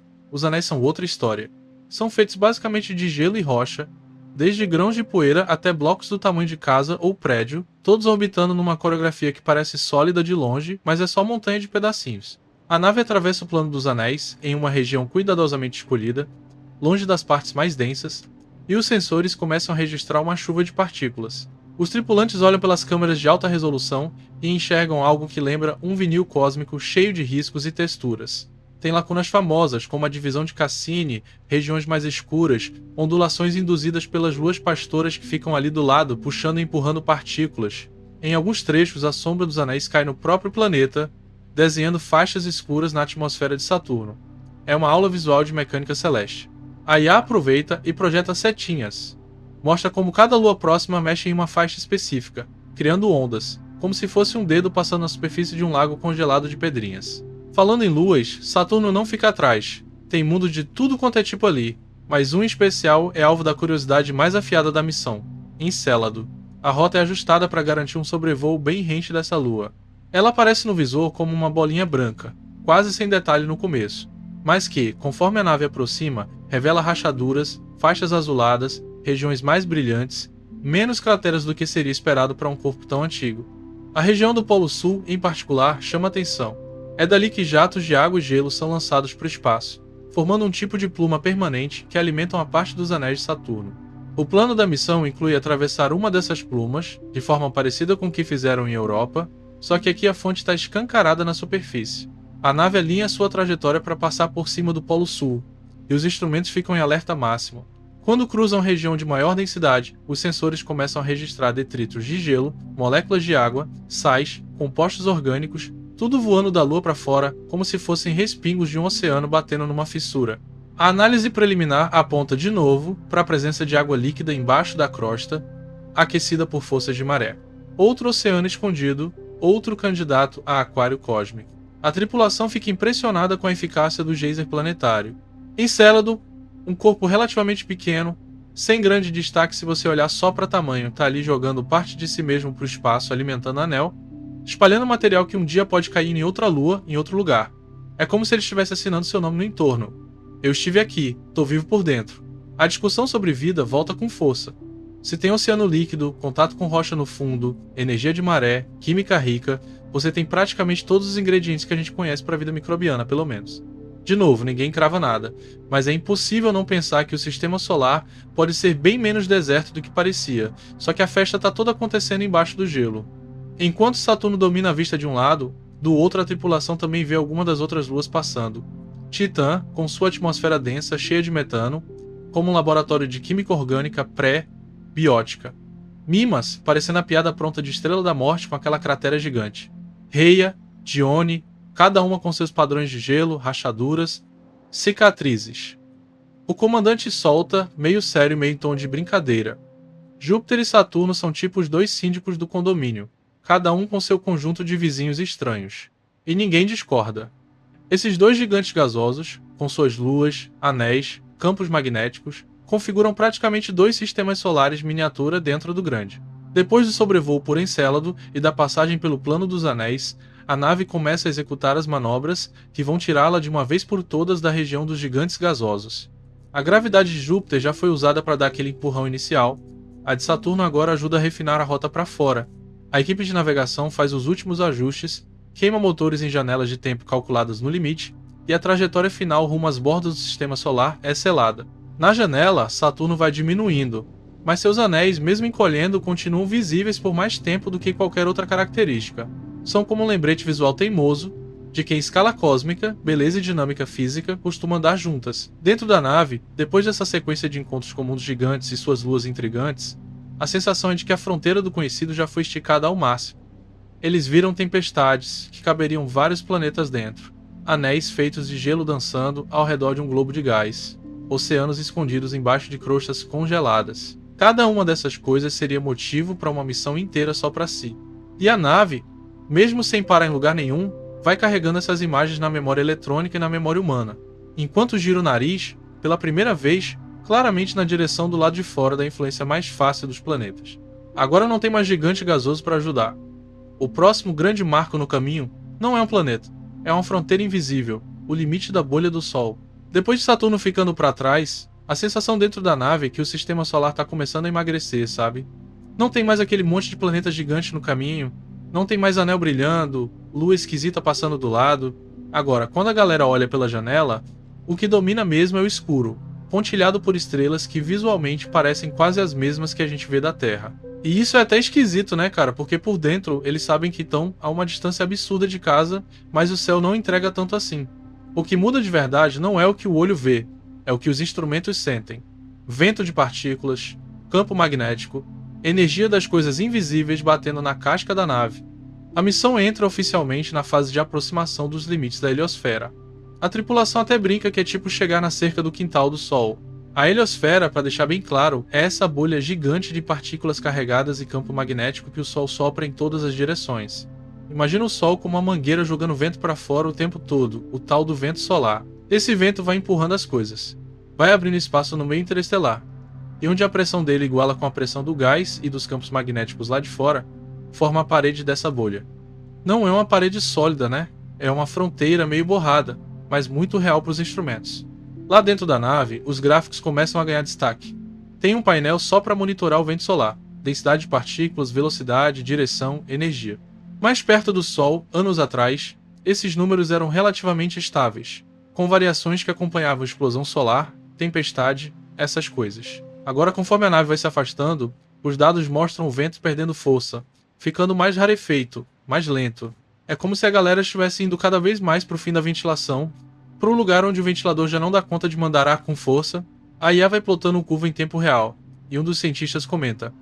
são outra história. São feitos basicamente de gelo e rocha, desde grãos de poeira até blocos do tamanho de casa ou prédio, todos orbitando numa coreografia que parece sólida de longe, mas é só montanha de pedacinhos. A nave atravessa o plano dos anéis, em uma região cuidadosamente escolhida, longe das partes mais densas, e os sensores começam a registrar uma chuva de partículas. Os tripulantes olham pelas câmeras de alta resolução e enxergam algo que lembra um vinil cósmico cheio de riscos e texturas. Tem lacunas famosas, como a divisão de Cassini, regiões mais escuras, ondulações induzidas pelas luas pastoras que ficam ali do lado, puxando e empurrando partículas. Em alguns trechos, a sombra dos anéis cai no próprio planeta, desenhando faixas escuras na atmosfera de Saturno. É uma aula visual de mecânica celeste. A IA aproveita e projeta setinhas. Mostra como cada lua próxima mexe em uma faixa específica, criando ondas, como se fosse um dedo passando na superfície de um lago congelado de pedrinhas. Falando em luas, Saturno não fica atrás. Tem mundo de tudo quanto é tipo ali, mas um em especial é alvo da curiosidade mais afiada da missão, Encélado. A rota é ajustada para garantir um sobrevoo bem rente dessa lua. Ela aparece no visor como uma bolinha branca, quase sem detalhe no começo, mas que, conforme a nave aproxima, revela rachaduras, faixas azuladas, regiões mais brilhantes, menos crateras do que seria esperado para um corpo tão antigo. A região do Polo Sul, em particular, chama atenção. É dali que jatos de água e gelo são lançados para o espaço, formando um tipo de pluma permanente que alimentam a parte dos anéis de Saturno. O plano da missão inclui atravessar uma dessas plumas, de forma parecida com o que fizeram em Europa, Só que aqui a fonte está escancarada na superfície. A nave alinha sua trajetória para passar por cima do Polo Sul, e os instrumentos ficam em alerta máximo. Quando cruzam região de maior densidade, os sensores começam a registrar detritos de gelo, moléculas de água, sais, compostos orgânicos, tudo voando da Lua para fora como se fossem respingos de um oceano batendo numa fissura. A análise preliminar aponta de novo para a presença de água líquida embaixo da crosta, aquecida por forças de maré. Outro oceano escondido, outro candidato a aquário cósmico. A tripulação fica impressionada com a eficácia do geyser planetário. Encélado, um corpo relativamente pequeno, sem grande destaque se você olhar só para tamanho, tá ali jogando parte de si mesmo para o espaço, alimentando anel, espalhando material que um dia pode cair em outra lua, em outro lugar. É como se ele estivesse assinando seu nome no entorno. Eu estive aqui, tô vivo por dentro. A discussão sobre vida volta com força. Se tem oceano líquido, contato com rocha no fundo, energia de maré, química rica, você tem praticamente todos os ingredientes que a gente conhece para a vida microbiana, pelo menos. De novo, ninguém crava nada, mas é impossível não pensar que o sistema solar pode ser bem menos deserto do que parecia, só que a festa está toda acontecendo embaixo do gelo. Enquanto Saturno domina a vista de um lado, do outro a tripulação também vê alguma das outras luas passando. Titã, com sua atmosfera densa, cheia de metano, como um laboratório de química orgânica pré-biótica. Mimas, parecendo a piada pronta de Estrela da Morte com aquela cratera gigante. Reia, Dione, cada uma com seus padrões de gelo, rachaduras, cicatrizes. O comandante solta, meio sério, meio em tom de brincadeira. Júpiter e Saturno são tipo os dois síndicos do condomínio, cada um com seu conjunto de vizinhos estranhos. E ninguém discorda. Esses dois gigantes gasosos, com suas luas, anéis, campos magnéticos, configuram praticamente dois sistemas solares miniatura dentro do grande. Depois do sobrevoo por Encélado e da passagem pelo plano dos anéis, a nave começa a executar as manobras que vão tirá-la de uma vez por todas da região dos gigantes gasosos. A gravidade de Júpiter já foi usada para dar aquele empurrão inicial, a de Saturno agora ajuda a refinar a rota para fora. A equipe de navegação faz os últimos ajustes, queima motores em janelas de tempo calculadas no limite, e a trajetória final rumo às bordas do sistema solar é selada. Na janela, Saturno vai diminuindo, mas seus anéis, mesmo encolhendo, continuam visíveis por mais tempo do que qualquer outra característica. São como um lembrete visual teimoso de que em escala cósmica, beleza e dinâmica física costumam andar juntas. Dentro da nave, depois dessa sequência de encontros com mundos gigantes e suas luas intrigantes, a sensação é de que a fronteira do conhecido já foi esticada ao máximo. Eles viram tempestades, que caberiam vários planetas dentro, anéis feitos de gelo dançando ao redor de um globo de gás, oceanos escondidos embaixo de crostas congeladas. Cada uma dessas coisas seria motivo para uma missão inteira só para si. E a nave, mesmo sem parar em lugar nenhum, vai carregando essas imagens na memória eletrônica e na memória humana, enquanto gira o nariz, pela primeira vez, claramente na direção do lado de fora da influência mais fácil dos planetas. Agora não tem mais gigante gasoso para ajudar. O próximo grande marco no caminho não é um planeta, é uma fronteira invisível, o limite da bolha do Sol. Depois de Saturno ficando para trás, a sensação dentro da nave é que o sistema solar está começando a emagrecer, sabe? Não tem mais aquele monte de planetas gigantes no caminho, não tem mais anel brilhando, lua esquisita passando do lado. Agora, quando a galera olha pela janela, o que domina mesmo é o escuro, pontilhado por estrelas que visualmente parecem quase as mesmas que a gente vê da Terra. E isso é até esquisito, né, cara? Porque por dentro eles sabem que estão a uma distância absurda de casa, mas o céu não entrega tanto assim. O que muda de verdade não é o que o olho vê, é o que os instrumentos sentem. Vento de partículas, campo magnético, energia das coisas invisíveis batendo na casca da nave. A missão entra oficialmente na fase de aproximação dos limites da heliosfera. A tripulação até brinca que é tipo chegar na cerca do quintal do Sol. A heliosfera, para deixar bem claro, é essa bolha gigante de partículas carregadas e campo magnético que o Sol sopra em todas as direções. Imagina o Sol como uma mangueira jogando vento para fora o tempo todo, o tal do vento solar. Esse vento vai empurrando as coisas, vai abrindo espaço no meio interestelar, e onde a pressão dele iguala com a pressão do gás e dos campos magnéticos lá de fora, forma a parede dessa bolha. Não é uma parede sólida, né? É uma fronteira meio borrada, mas muito real para os instrumentos. Lá dentro da nave, os gráficos começam a ganhar destaque. Tem um painel só para monitorar o vento solar, densidade de partículas, velocidade, direção, energia. Mais perto do Sol, anos atrás, esses números eram relativamente estáveis, com variações que acompanhavam explosão solar, tempestade, essas coisas. Agora, conforme a nave vai se afastando, os dados mostram o vento perdendo força, ficando mais rarefeito, mais lento. É como se a galera estivesse indo cada vez mais pro fim da ventilação, para um lugar onde o ventilador já não dá conta de mandar ar com força. A IA vai plotando curva em tempo real, e um dos cientistas comenta: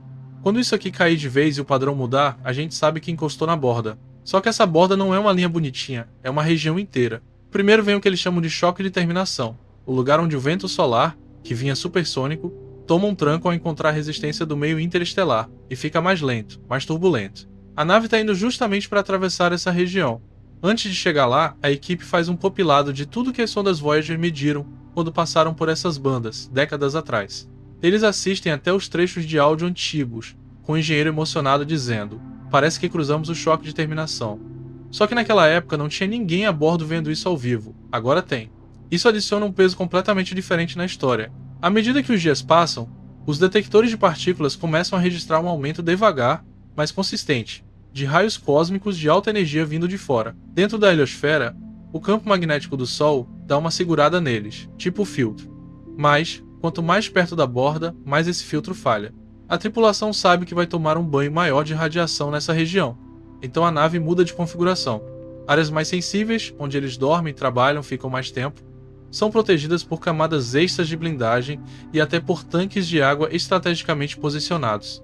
quando isso aqui cair de vez e o padrão mudar, a gente sabe que encostou na borda. Só que essa borda não é uma linha bonitinha, é uma região inteira. Primeiro vem o que eles chamam de choque de terminação, o lugar onde o vento solar, que vinha supersônico, toma um tranco ao encontrar a resistência do meio interestelar, e fica mais lento, mais turbulento. A nave está indo justamente para atravessar essa região. Antes de chegar lá, a equipe faz um compilado de tudo que as sondas Voyager mediram quando passaram por essas bandas, décadas atrás. Eles assistem até os trechos de áudio antigos, com o engenheiro emocionado dizendo: parece que cruzamos o choque de terminação. Só que naquela época não tinha ninguém a bordo vendo isso ao vivo, agora tem. Isso adiciona um peso completamente diferente na história. À medida que os dias passam, os detectores de partículas começam a registrar um aumento devagar, mas consistente, de raios cósmicos de alta energia vindo de fora. Dentro da heliosfera, o campo magnético do Sol dá uma segurada neles, tipo filtro. Mas, quanto mais perto da borda, mais esse filtro falha. A tripulação sabe que vai tomar um banho maior de radiação nessa região, então a nave muda de configuração. Áreas mais sensíveis, onde eles dormem, trabalham, ficam mais tempo, são protegidas por camadas extras de blindagem e até por tanques de água estrategicamente posicionados.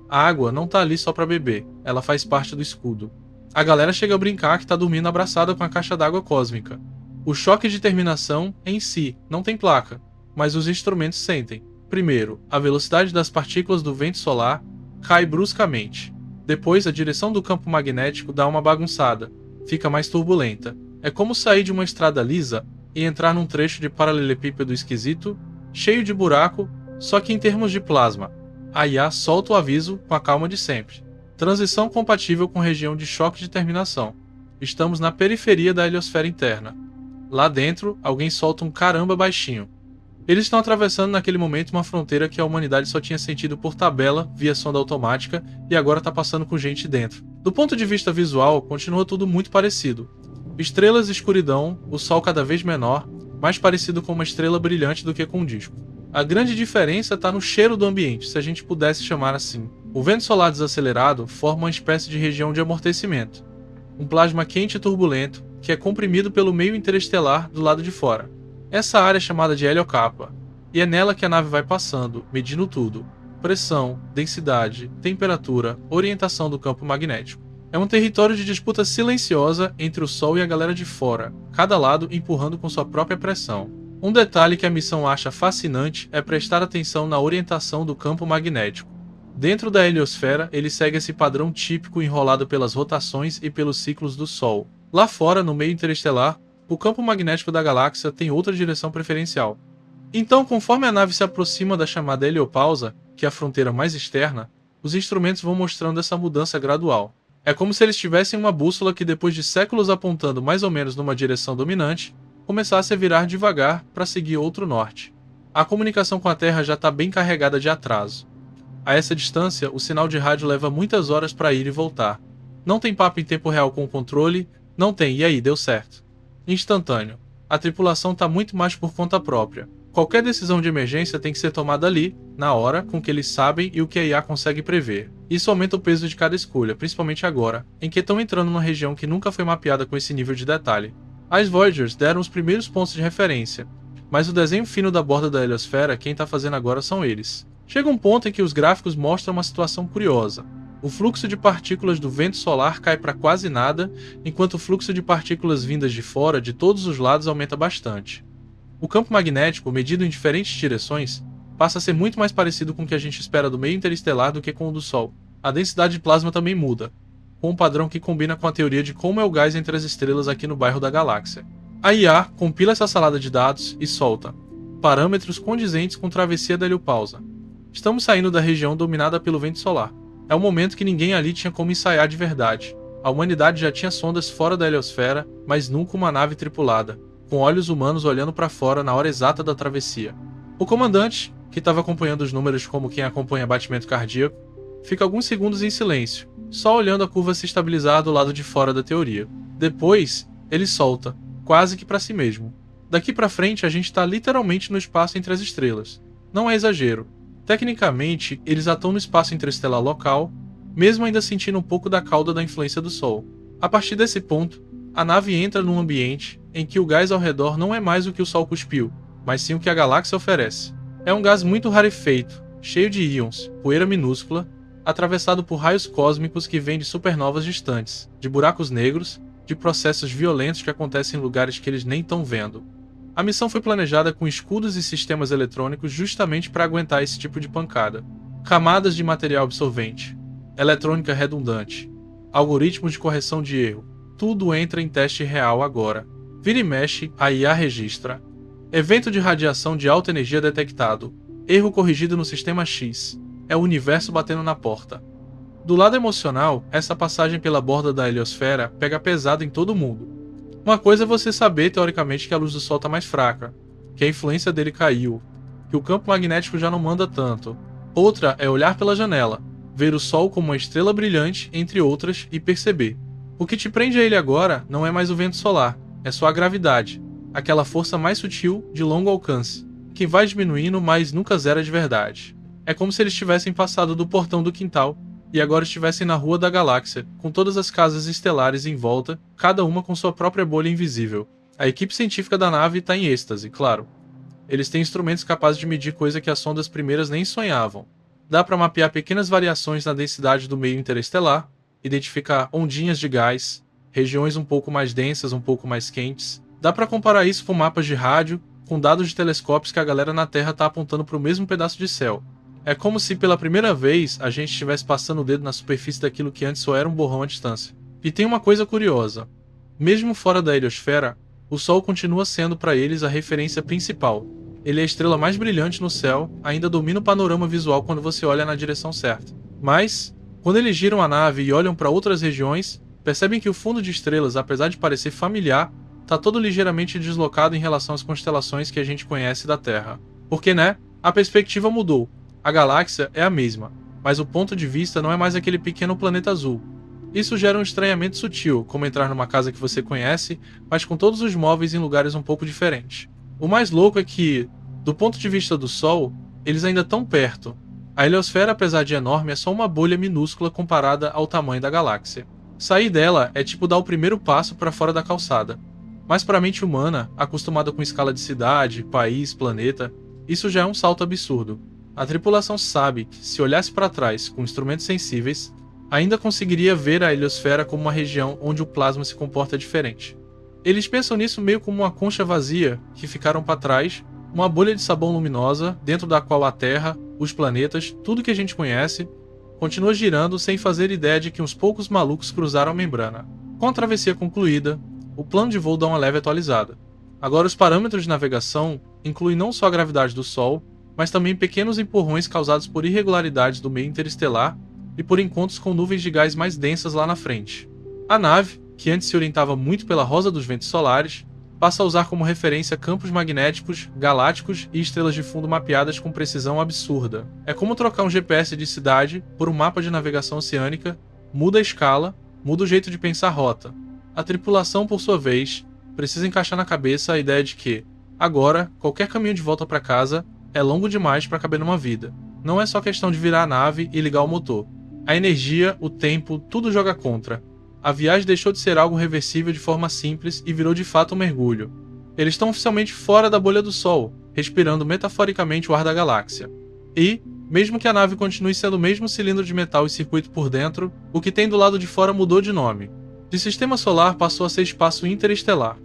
A água não tá ali só para beber, ela faz parte do escudo. A galera chega a brincar que tá dormindo abraçada com a caixa d'água cósmica. O choque de terminação, em si, não tem placa, mas os instrumentos sentem. Primeiro, a velocidade das partículas do vento solar cai bruscamente. Depois, a direção do campo magnético dá uma bagunçada, fica mais turbulenta. É como sair de uma estrada lisa e entrar num trecho de paralelepípedo esquisito, cheio de buraco, só que em termos de plasma. A IA solta o aviso com a calma de sempre. Transição compatível com região de choque de terminação. Estamos na periferia da heliosfera interna. Lá dentro, alguém solta um caramba baixinho. Eles estão atravessando naquele momento uma fronteira que a humanidade só tinha sentido por tabela, via sonda automática, e agora está passando com gente dentro. Do ponto de vista visual, continua tudo muito parecido. Estrelas e escuridão, o Sol cada vez menor, mais parecido com uma estrela brilhante do que com um disco. A grande diferença está no cheiro do ambiente, se a gente pudesse chamar assim. O vento solar desacelerado forma uma espécie de região de amortecimento. Um plasma quente e turbulento, que é comprimido pelo meio interestelar do lado de fora. Essa área é chamada de heliocapa, e é nela que a nave vai passando, medindo tudo: pressão, densidade, temperatura, orientação do campo magnético. É um território de disputa silenciosa entre o Sol e a galera de fora, cada lado empurrando com sua própria pressão. Um detalhe que a missão acha fascinante é prestar atenção na orientação do campo magnético. Dentro da heliosfera, ele segue esse padrão típico enrolado pelas rotações e pelos ciclos do Sol. Lá fora, no meio interestelar, o campo magnético da galáxia tem outra direção preferencial. Então, conforme a nave se aproxima da chamada heliopausa, que é a fronteira mais externa, os instrumentos vão mostrando essa mudança gradual. É como se eles tivessem uma bússola que, depois de séculos apontando mais ou menos numa direção dominante, começasse a virar devagar para seguir outro norte. A comunicação com a Terra já está bem carregada de atraso. A essa distância, o sinal de rádio leva muitas horas para ir e voltar. Não tem papo em tempo real com o controle, não tem "e aí, deu certo?". Instantâneo. A tripulação está muito mais por conta própria. Qualquer decisão de emergência tem que ser tomada ali, na hora, com o que eles sabem e o que a IA consegue prever. Isso aumenta o peso de cada escolha, principalmente agora, em que estão entrando numa região que nunca foi mapeada com esse nível de detalhe. As Voyagers deram os primeiros pontos de referência, mas o desenho fino da borda da heliosfera, quem está fazendo agora são eles. Chega um ponto em que os gráficos mostram uma situação curiosa. O fluxo de partículas do vento solar cai para quase nada, enquanto o fluxo de partículas vindas de fora, de todos os lados, aumenta bastante. O campo magnético, medido em diferentes direções, passa a ser muito mais parecido com o que a gente espera do meio interestelar do que com o do Sol. A densidade de plasma também muda, com um padrão que combina com a teoria de como é o gás entre as estrelas aqui no bairro da galáxia. A IA compila essa salada de dados e solta parâmetros condizentes com travessia da heliopausa. Estamos saindo da região dominada pelo vento solar. É um momento que ninguém ali tinha como ensaiar de verdade. A humanidade já tinha sondas fora da heliosfera, mas nunca uma nave tripulada, com olhos humanos olhando para fora na hora exata da travessia. O comandante, que estava acompanhando os números como quem acompanha batimento cardíaco, fica alguns segundos em silêncio, só olhando a curva se estabilizar do lado de fora da teoria. Depois, ele solta, quase que para si mesmo: daqui para frente a gente está literalmente no espaço entre as estrelas. Não é exagero. Tecnicamente, eles estão no espaço interestelar local, mesmo ainda sentindo um pouco da cauda da influência do Sol. A partir desse ponto, a nave entra num ambiente em que o gás ao redor não é mais o que o Sol cuspiu, mas sim o que a galáxia oferece. É um gás muito rarefeito, cheio de íons, poeira minúscula, atravessado por raios cósmicos que vêm de supernovas distantes, de buracos negros, de processos violentos que acontecem em lugares que eles nem estão vendo. A missão foi planejada com escudos e sistemas eletrônicos justamente para aguentar esse tipo de pancada. Camadas de material absorvente, eletrônica redundante, algoritmos de correção de erro, tudo entra em teste real agora. Vira e mexe, a IA registra. Evento de radiação de alta energia detectado. Erro corrigido no sistema X. É o universo batendo na porta. Do lado emocional, essa passagem pela borda da heliosfera pega pesado em todo mundo. Uma coisa é você saber teoricamente que a luz do Sol está mais fraca, que a influência dele caiu, que o campo magnético já não manda tanto. Outra é olhar pela janela, ver o Sol como uma estrela brilhante, entre outras, e perceber. O que te prende a ele agora não é mais o vento solar, é só a gravidade, aquela força mais sutil, de longo alcance, que vai diminuindo, mas nunca zera de verdade. É como se eles tivessem passado do portão do quintal e agora estivessem na rua da galáxia, com todas as casas estelares em volta, cada uma com sua própria bolha invisível. A equipe científica da nave está em êxtase, claro. Eles têm instrumentos capazes de medir coisa que as sondas primeiras nem sonhavam. Dá para mapear pequenas variações na densidade do meio interestelar, identificar ondinhas de gás, regiões um pouco mais densas, um pouco mais quentes. Dá para comparar isso com mapas de rádio, com dados de telescópios que a galera na Terra está apontando para o mesmo pedaço de céu. É como se pela primeira vez a gente estivesse passando o dedo na superfície daquilo que antes só era um borrão à distância. E tem uma coisa curiosa. Mesmo fora da heliosfera, o Sol continua sendo para eles a referência principal. Ele é a estrela mais brilhante no céu, ainda domina o panorama visual quando você olha na direção certa. Mas, quando eles giram a nave e olham para outras regiões, percebem que o fundo de estrelas, apesar de parecer familiar, está todo ligeiramente deslocado em relação às constelações que a gente conhece da Terra. Porque, né? A perspectiva mudou. A galáxia é a mesma, mas o ponto de vista não é mais aquele pequeno planeta azul. Isso gera um estranhamento sutil, como entrar numa casa que você conhece, mas com todos os móveis em lugares um pouco diferentes. O mais louco é que, do ponto de vista do Sol, eles ainda estão perto. A heliosfera, apesar de enorme, é só uma bolha minúscula comparada ao tamanho da galáxia. Sair dela é tipo dar o primeiro passo para fora da calçada. Mas para a mente humana, acostumada com escala de cidade, país, planeta, isso já é um salto absurdo. A tripulação sabe que, se olhasse para trás com instrumentos sensíveis, ainda conseguiria ver a heliosfera como uma região onde o plasma se comporta diferente. Eles pensam nisso meio como uma concha vazia que ficaram para trás, uma bolha de sabão luminosa dentro da qual a Terra, os planetas, tudo que a gente conhece, continua girando sem fazer ideia de que uns poucos malucos cruzaram a membrana. Com a travessia concluída, o plano de voo dá uma leve atualizada. Agora os parâmetros de navegação incluem não só a gravidade do Sol, mas também pequenos empurrões causados por irregularidades do meio interestelar e por encontros com nuvens de gás mais densas lá na frente. A nave, que antes se orientava muito pela rosa dos ventos solares, passa a usar como referência campos magnéticos, galácticos e estrelas de fundo mapeadas com precisão absurda. É como trocar um GPS de cidade por um mapa de navegação oceânica, muda a escala, muda o jeito de pensar a rota. A tripulação, por sua vez, precisa encaixar na cabeça a ideia de que, agora, qualquer caminho de volta para casa é longo demais para caber numa vida. Não é só questão de virar a nave e ligar o motor. A energia, o tempo, tudo joga contra. A viagem deixou de ser algo reversível de forma simples e virou de fato um mergulho. Eles estão oficialmente fora da bolha do Sol, respirando metaforicamente o ar da galáxia. E, mesmo que a nave continue sendo o mesmo cilindro de metal e circuito por dentro, o que tem do lado de fora mudou de nome. De sistema solar passou a ser espaço interestelar.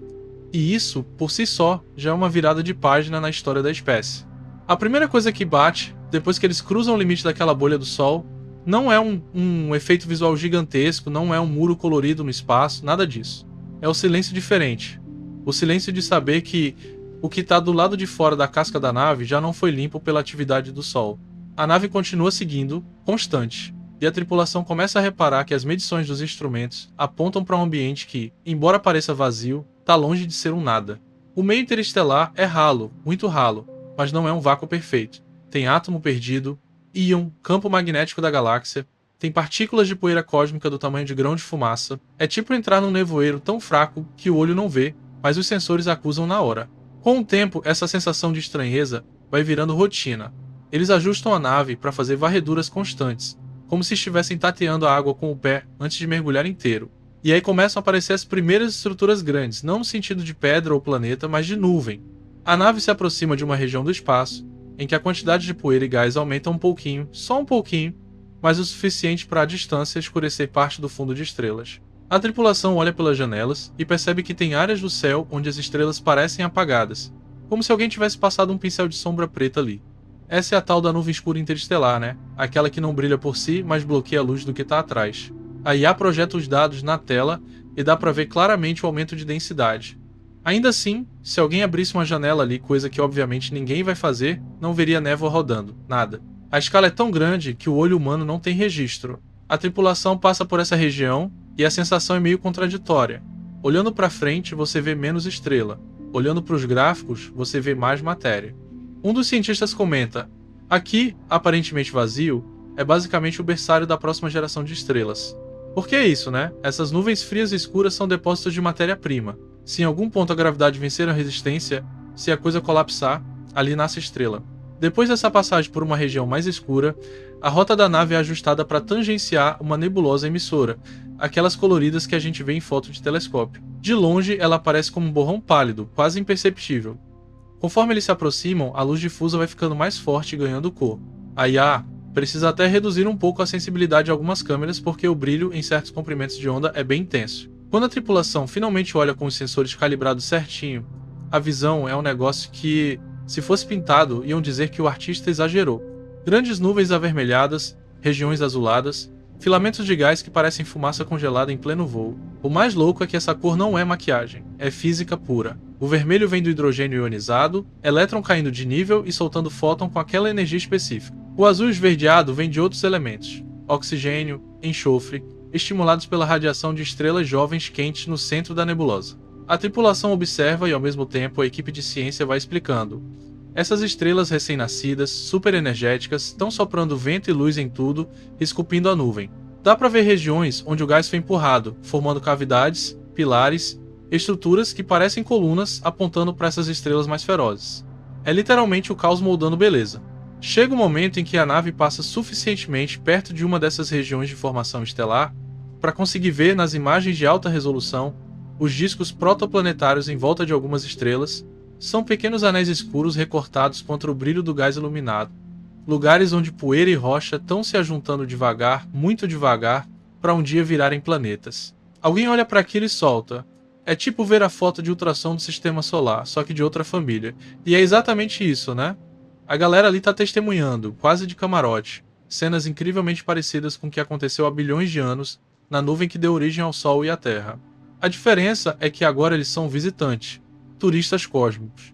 E isso, por si só, já é uma virada de página na história da espécie. A primeira coisa que bate, depois que eles cruzam o limite daquela bolha do Sol, não é um efeito visual gigantesco, não é um muro colorido no espaço, nada disso. É o silêncio diferente. O silêncio de saber que o que está do lado de fora da casca da nave já não foi limpo pela atividade do Sol. A nave continua seguindo, constante, e a tripulação começa a reparar que as medições dos instrumentos apontam para um ambiente que, embora pareça vazio, está longe de ser um nada. O meio interestelar é ralo, muito ralo, mas não é um vácuo perfeito. Tem átomo perdido, íon, campo magnético da galáxia, tem partículas de poeira cósmica do tamanho de grão de fumaça. É tipo entrar num nevoeiro tão fraco que o olho não vê, mas os sensores acusam na hora. Com o tempo, essa sensação de estranheza vai virando rotina. Eles ajustam a nave para fazer varreduras constantes, como se estivessem tateando a água com o pé antes de mergulhar inteiro. E aí começam a aparecer as primeiras estruturas grandes, não no sentido de pedra ou planeta, mas de nuvem. A nave se aproxima de uma região do espaço, em que a quantidade de poeira e gás aumenta um pouquinho, só um pouquinho, mas o suficiente para a distância escurecer parte do fundo de estrelas. A tripulação olha pelas janelas e percebe que tem áreas do céu onde as estrelas parecem apagadas, como se alguém tivesse passado um pincel de sombra preta ali. Essa é a tal da nuvem escura interestelar, né? Aquela que não brilha por si, mas bloqueia a luz do que está atrás. A IA projeta os dados na tela e dá para ver claramente o aumento de densidade. Ainda assim, se alguém abrisse uma janela ali, coisa que obviamente ninguém vai fazer, não veria névoa rodando, nada. A escala é tão grande que o olho humano não tem registro. A tripulação passa por essa região e a sensação é meio contraditória. Olhando para frente, você vê menos estrela. Olhando para os gráficos, você vê mais matéria. Um dos cientistas comenta: aqui, aparentemente vazio, é basicamente o berçário da próxima geração de estrelas. Por que isso, né? Essas nuvens frias e escuras são depósitos de matéria-prima. Se em algum ponto a gravidade vencer a resistência, se a coisa colapsar, ali nasce a estrela. Depois dessa passagem por uma região mais escura, a rota da nave é ajustada para tangenciar uma nebulosa emissora, aquelas coloridas que a gente vê em foto de telescópio. De longe, ela aparece como um borrão pálido, quase imperceptível. Conforme eles se aproximam, a luz difusa vai ficando mais forte e ganhando cor. A IA precisa até reduzir um pouco a sensibilidade de algumas câmeras porque o brilho em certos comprimentos de onda é bem intenso. Quando a tripulação finalmente olha com os sensores calibrados certinho, a visão é um negócio que, se fosse pintado, iam dizer que o artista exagerou. Grandes nuvens avermelhadas, regiões azuladas, filamentos de gás que parecem fumaça congelada em pleno voo. O mais louco é que essa cor não é maquiagem, é física pura. O vermelho vem do hidrogênio ionizado, elétron caindo de nível e soltando fóton com aquela energia específica. O azul esverdeado vem de outros elementos, oxigênio, enxofre, estimulados pela radiação de estrelas jovens quentes no centro da nebulosa. A tripulação observa e, ao mesmo tempo, a equipe de ciência vai explicando. Essas estrelas recém-nascidas, super energéticas, estão soprando vento e luz em tudo, esculpindo a nuvem. Dá para ver regiões onde o gás foi empurrado, formando cavidades, pilares, estruturas que parecem colunas apontando para essas estrelas mais ferozes. É literalmente o caos moldando beleza. Chega um momento em que a nave passa suficientemente perto de uma dessas regiões de formação estelar para conseguir ver nas imagens de alta resolução os discos protoplanetários em volta de algumas estrelas. São pequenos anéis escuros recortados contra o brilho do gás iluminado, lugares onde poeira e rocha estão se ajuntando devagar, muito devagar, para um dia virarem planetas. Alguém olha para aquilo e solta. É tipo ver a foto de ultrassom do sistema solar, só que de outra família. E é exatamente isso, né? A galera ali tá testemunhando, quase de camarote, cenas incrivelmente parecidas com o que aconteceu há bilhões de anos na nuvem que deu origem ao Sol e à Terra. A diferença é que agora eles são visitantes, turistas cósmicos.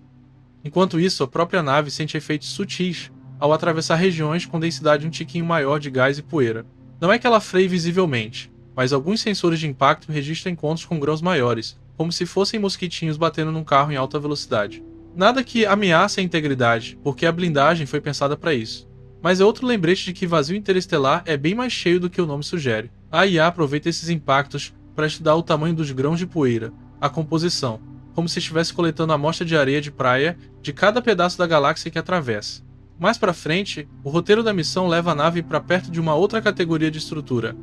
Enquanto isso, a própria nave sente efeitos sutis ao atravessar regiões com densidade um tiquinho maior de gás e poeira. Não é que ela freie visivelmente, mas alguns sensores de impacto registram encontros com grãos maiores, como se fossem mosquitinhos batendo num carro em alta velocidade. Nada que ameace a integridade, porque a blindagem foi pensada para isso. Mas é outro lembrete de que vazio interestelar é bem mais cheio do que o nome sugere. A IA aproveita esses impactos para estudar o tamanho dos grãos de poeira, a composição, como se estivesse coletando a amostra de areia de praia de cada pedaço da galáxia que atravessa. Mais para frente, o roteiro da missão leva a nave para perto de uma outra categoria de estrutura,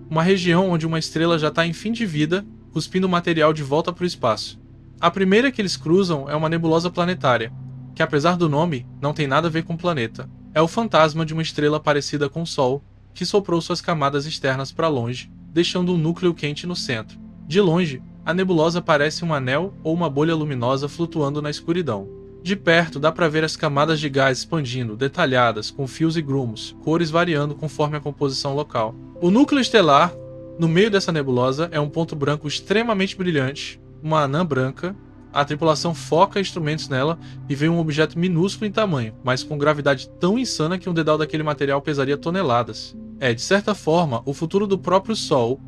uma região onde uma estrela já está em fim de vida, cuspindo material de volta para o espaço. A primeira que eles cruzam é uma nebulosa planetária, que apesar do nome, não tem nada a ver com planeta. É o fantasma de uma estrela parecida com o Sol, que soprou suas camadas externas para longe, deixando um núcleo quente no centro. De longe, a nebulosa parece um anel ou uma bolha luminosa flutuando na escuridão. De perto, dá para ver as camadas de gás expandindo, detalhadas, com fios e grumos, cores variando conforme a composição local. O núcleo estelar, no meio dessa nebulosa, é um ponto branco extremamente brilhante, uma anã branca. A tripulação foca instrumentos nela e vê um objeto minúsculo em tamanho, mas com gravidade tão insana que um dedal daquele material pesaria toneladas. É, de certa forma, o futuro do próprio Sol,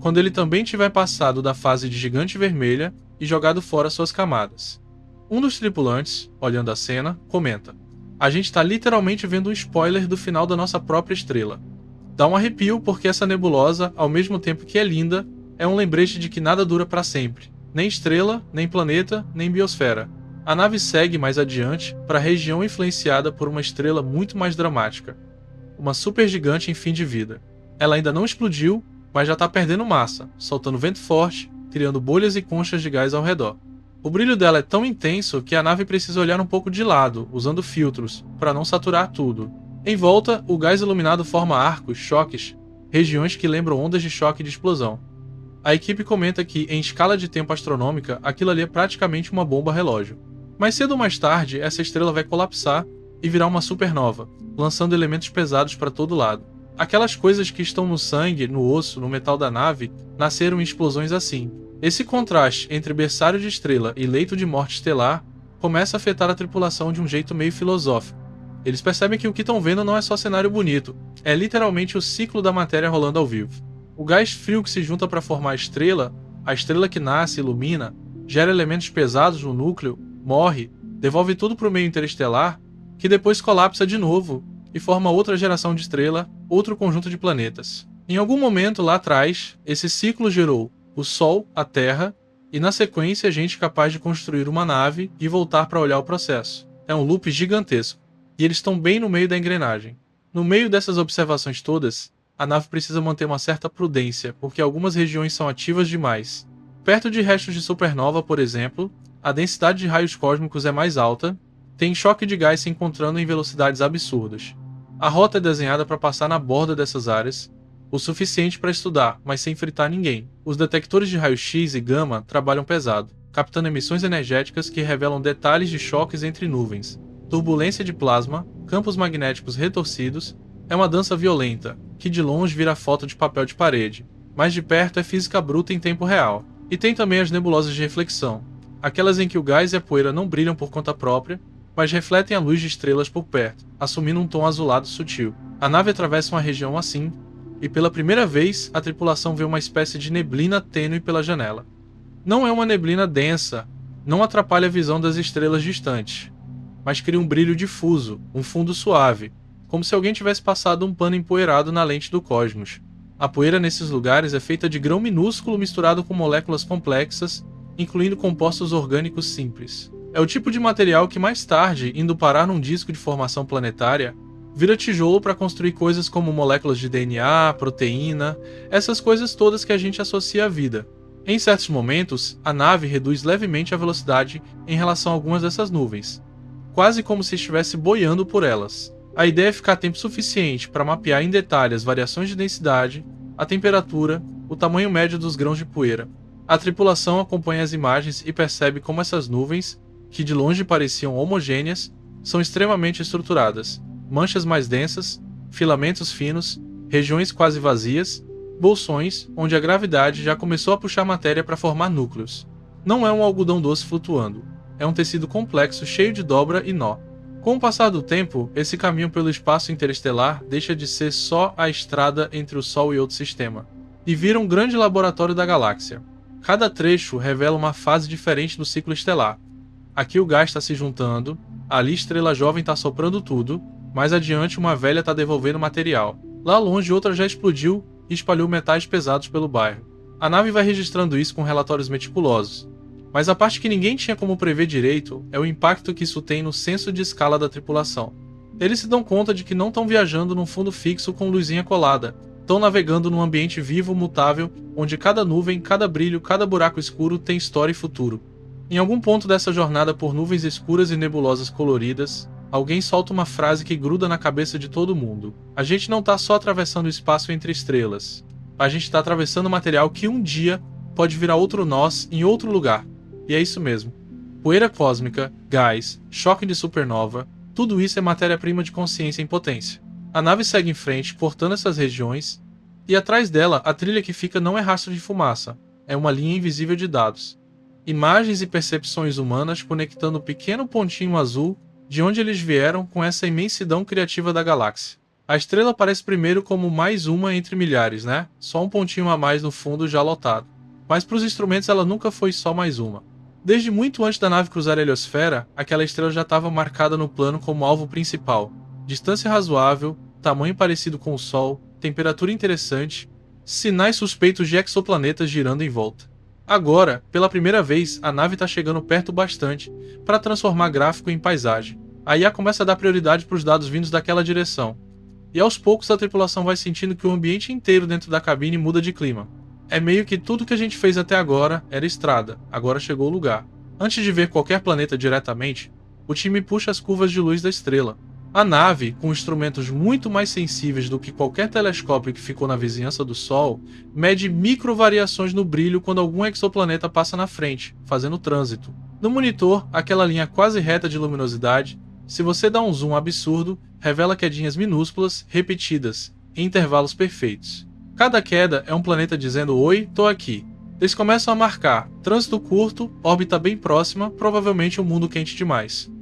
quando ele também tiver passado da fase de gigante vermelha e jogado fora suas camadas. Um dos tripulantes, olhando a cena, comenta: a gente está literalmente vendo um spoiler do final da nossa própria estrela. Dá um arrepio porque essa nebulosa, ao mesmo tempo que é linda, é um lembrete de que nada dura para sempre. Nem estrela, nem planeta, nem biosfera. A nave segue mais adiante para a região influenciada por uma estrela muito mais dramática. Uma supergigante em fim de vida. Ela ainda não explodiu, mas já está perdendo massa, soltando vento forte, criando bolhas e conchas de gás ao redor. O brilho dela é tão intenso que a nave precisa olhar um pouco de lado, usando filtros, para não saturar tudo. Em volta, o gás iluminado forma arcos, choques, regiões que lembram ondas de choque de explosão. A equipe comenta que, em escala de tempo astronômica, aquilo ali é praticamente uma bomba-relógio. Mais cedo ou mais tarde, essa estrela vai colapsar e virar uma supernova, lançando elementos pesados para todo lado. Aquelas coisas que estão no sangue, no osso, no metal da nave, nasceram em explosões assim. Esse contraste entre berçário de estrela e leito de morte estelar começa a afetar a tripulação de um jeito meio filosófico. Eles percebem que o que estão vendo não é só cenário bonito, é literalmente o ciclo da matéria rolando ao vivo. O gás frio que se junta para formar a estrela que nasce e ilumina, gera elementos pesados no núcleo, morre, devolve tudo para o meio interestelar, que depois colapsa de novo e forma outra geração de estrela, outro conjunto de planetas. Em algum momento lá atrás, esse ciclo gerou o Sol, a Terra, e na sequência gente capaz de construir uma nave e voltar para olhar o processo. É um loop gigantesco, e eles estão bem no meio da engrenagem. No meio dessas observações todas, a nave precisa manter uma certa prudência, porque algumas regiões são ativas demais. Perto de restos de supernova, por exemplo, a densidade de raios cósmicos é mais alta, tem choque de gás se encontrando em velocidades absurdas. A rota é desenhada para passar na borda dessas áreas, o suficiente para estudar, mas sem fritar ninguém. Os detectores de raio-x e gama trabalham pesado, captando emissões energéticas que revelam detalhes de choques entre nuvens, turbulência de plasma, campos magnéticos retorcidos. É uma dança violenta, que de longe vira foto de papel de parede, mas de perto é física bruta em tempo real. E tem também as nebulosas de reflexão, aquelas em que o gás e a poeira não brilham por conta própria, mas refletem a luz de estrelas por perto, assumindo um tom azulado sutil. A nave atravessa uma região assim, e pela primeira vez a tripulação vê uma espécie de neblina tênue pela janela. Não é uma neblina densa, não atrapalha a visão das estrelas distantes, mas cria um brilho difuso, um fundo suave, como se alguém tivesse passado um pano empoeirado na lente do cosmos. A poeira nesses lugares é feita de grão minúsculo misturado com moléculas complexas, incluindo compostos orgânicos simples. É o tipo de material que mais tarde, indo parar num disco de formação planetária, vira tijolo para construir coisas como moléculas de DNA, proteína, essas coisas todas que a gente associa à vida. Em certos momentos, a nave reduz levemente a velocidade em relação a algumas dessas nuvens, quase como se estivesse boiando por elas. A ideia é ficar tempo suficiente para mapear em detalhe as variações de densidade, a temperatura, o tamanho médio dos grãos de poeira. A tripulação acompanha as imagens e percebe como essas nuvens, que de longe pareciam homogêneas, são extremamente estruturadas. Manchas mais densas, filamentos finos, regiões quase vazias, bolsões onde a gravidade já começou a puxar matéria para formar núcleos. Não é um algodão doce flutuando, é um tecido complexo cheio de dobra e nó. Com o passar do tempo, esse caminho pelo espaço interestelar deixa de ser só a estrada entre o Sol e outro sistema, e vira um grande laboratório da galáxia. Cada trecho revela uma fase diferente do ciclo estelar. Aqui o gás está se juntando, ali a estrela jovem está soprando tudo, mais adiante uma velha está devolvendo material. Lá longe outra já explodiu e espalhou metais pesados pelo bairro. A nave vai registrando isso com relatórios meticulosos. Mas a parte que ninguém tinha como prever direito é o impacto que isso tem no senso de escala da tripulação. Eles se dão conta de que não estão viajando num fundo fixo com luzinha colada, estão navegando num ambiente vivo, mutável, onde cada nuvem, cada brilho, cada buraco escuro tem história e futuro. Em algum ponto dessa jornada por nuvens escuras e nebulosas coloridas, alguém solta uma frase que gruda na cabeça de todo mundo. A gente não está só atravessando o espaço entre estrelas. A gente está atravessando material que um dia pode virar outro nós em outro lugar. E é isso mesmo. Poeira cósmica, gás, choque de supernova, tudo isso é matéria-prima de consciência em potência. A nave segue em frente, cortando essas regiões, e atrás dela, a trilha que fica não é rastro de fumaça, é uma linha invisível de dados. Imagens e percepções humanas conectando o pequeno pontinho azul de onde eles vieram com essa imensidão criativa da galáxia. A estrela aparece primeiro como mais uma entre milhares, né? Só um pontinho a mais no fundo já lotado. Mas para os instrumentos ela nunca foi só mais uma. Desde muito antes da nave cruzar a heliosfera, aquela estrela já estava marcada no plano como alvo principal. Distância razoável, tamanho parecido com o Sol, temperatura interessante, sinais suspeitos de exoplanetas girando em volta. Agora, pela primeira vez, a nave está chegando perto bastante para transformar gráfico em paisagem. A IA começa a dar prioridade para os dados vindos daquela direção. e aos poucos a tripulação vai sentindo que o ambiente inteiro dentro da cabine muda de clima. É meio que tudo que a gente fez até agora era estrada, agora chegou o lugar. Antes de ver qualquer planeta diretamente, o time puxa as curvas de luz da estrela. A nave, com instrumentos muito mais sensíveis do que qualquer telescópio que ficou na vizinhança do Sol, mede microvariações no brilho quando algum exoplaneta passa na frente, fazendo trânsito. No monitor, aquela linha quase reta de luminosidade, se você dá um zoom absurdo, revela quedinhas minúsculas, repetidas, em intervalos perfeitos. Cada queda é um planeta dizendo "Oi, tô aqui". Eles começam a marcar trânsito curto, órbita bem próxima, provavelmente um mundo quente demais.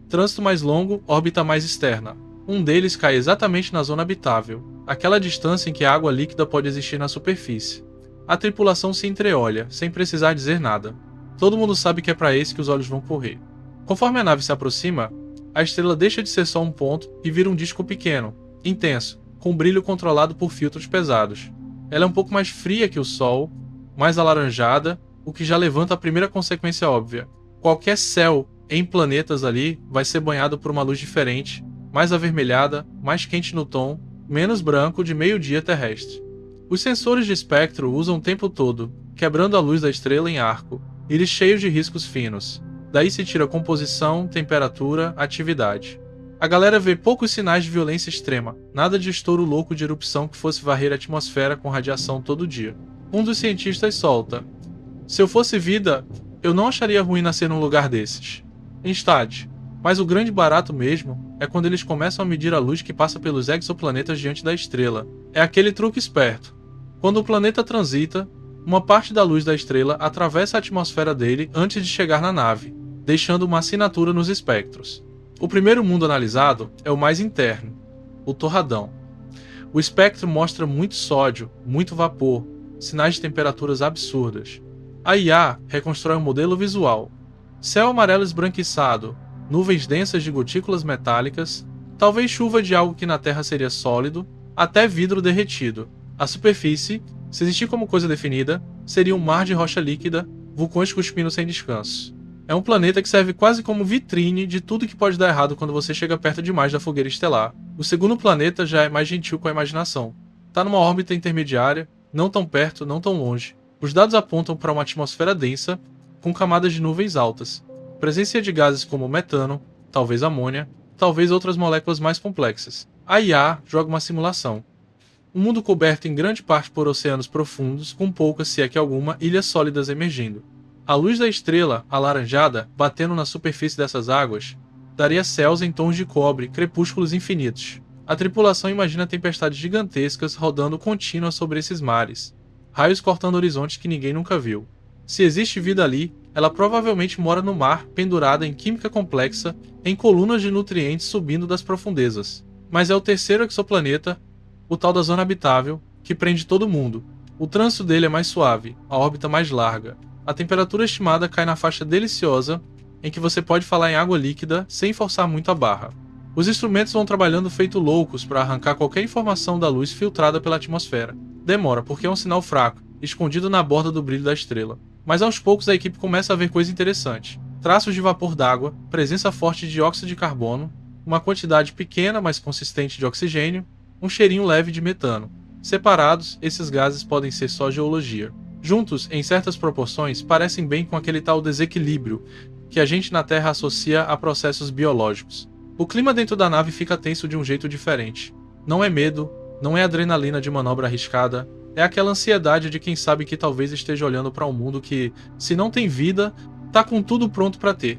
Trânsito mais longo, órbita mais externa. Um deles cai exatamente na zona habitável, aquela distância em que a água líquida pode existir na superfície. A tripulação se entreolha, sem precisar dizer nada. Todo mundo sabe que é para esse que os olhos vão correr. Conforme a nave se aproxima, a estrela deixa de ser só um ponto e vira um disco pequeno, intenso, com brilho controlado por filtros pesados. Ela é um pouco mais fria que o Sol, mais alaranjada, o que já levanta a primeira consequência óbvia. Qualquer céu em planetas ali vai ser banhado por uma luz diferente, mais avermelhada, mais quente no tom, menos branco de meio-dia terrestre. Os sensores de espectro usam o tempo todo, quebrando a luz da estrela em arco, íris cheios de riscos finos. Daí se tira composição, temperatura, atividade. A galera vê poucos sinais de violência extrema, nada de estouro louco de erupção que fosse varrer a atmosfera com radiação todo dia. Um dos cientistas solta: "Se eu fosse vida, eu não acharia ruim nascer num lugar desses." Instad. Mas o grande barato mesmo é quando eles começam a medir a luz que passa pelos exoplanetas diante da estrela. É aquele truque esperto. Quando o planeta transita, uma parte da luz da estrela atravessa a atmosfera dele antes de chegar na nave, deixando uma assinatura nos espectros. O primeiro mundo analisado é o mais interno, o torradão. O espectro mostra muito sódio, muito vapor, sinais de temperaturas absurdas. A IA reconstrói um modelo visual. Céu amarelo esbranquiçado, nuvens densas de gotículas metálicas, talvez chuva de algo que na Terra seria sólido, até vidro derretido. A superfície, se existir como coisa definida, seria um mar de rocha líquida, vulcões cuspindo sem descanso. É um planeta que serve quase como vitrine de tudo que pode dar errado quando você chega perto demais da fogueira estelar. O segundo planeta já é mais gentil com a imaginação. Está numa órbita intermediária, não tão perto, não tão longe. Os dados apontam para uma atmosfera densa, com camadas de nuvens altas, presença de gases como metano, talvez amônia, talvez outras moléculas mais complexas. A IA joga uma simulação. Um mundo coberto em grande parte por oceanos profundos, com poucas, se é que alguma, ilhas sólidas emergindo. A luz da estrela, alaranjada, batendo na superfície dessas águas, daria céus em tons de cobre, crepúsculos infinitos. A tripulação imagina tempestades gigantescas rodando contínuas sobre esses mares, raios cortando horizontes que ninguém nunca viu. Se existe vida ali, ela provavelmente mora no mar, pendurada em química complexa, em colunas de nutrientes subindo das profundezas. Mas é o terceiro exoplaneta, o tal da zona habitável, que prende todo mundo. O trânsito dele é mais suave, a órbita mais larga. A temperatura estimada cai na faixa deliciosa, em que você pode falar em água líquida sem forçar muito a barra. Os instrumentos vão trabalhando feito loucos para arrancar qualquer informação da luz filtrada pela atmosfera. Demora, porque é um sinal fraco, escondido na borda do brilho da estrela. Mas aos poucos a equipe começa a ver coisa interessante. Traços de vapor d'água, presença forte de dióxido de carbono, uma quantidade pequena mas consistente de oxigênio, um cheirinho leve de metano. Separados, esses gases podem ser só geologia. Juntos, em certas proporções, parecem bem com aquele tal desequilíbrio que a gente na Terra associa a processos biológicos. O clima dentro da nave fica tenso de um jeito diferente. Não é medo, não é adrenalina de manobra arriscada, é aquela ansiedade de quem sabe que talvez esteja olhando para um mundo que, se não tem vida, tá com tudo pronto para ter.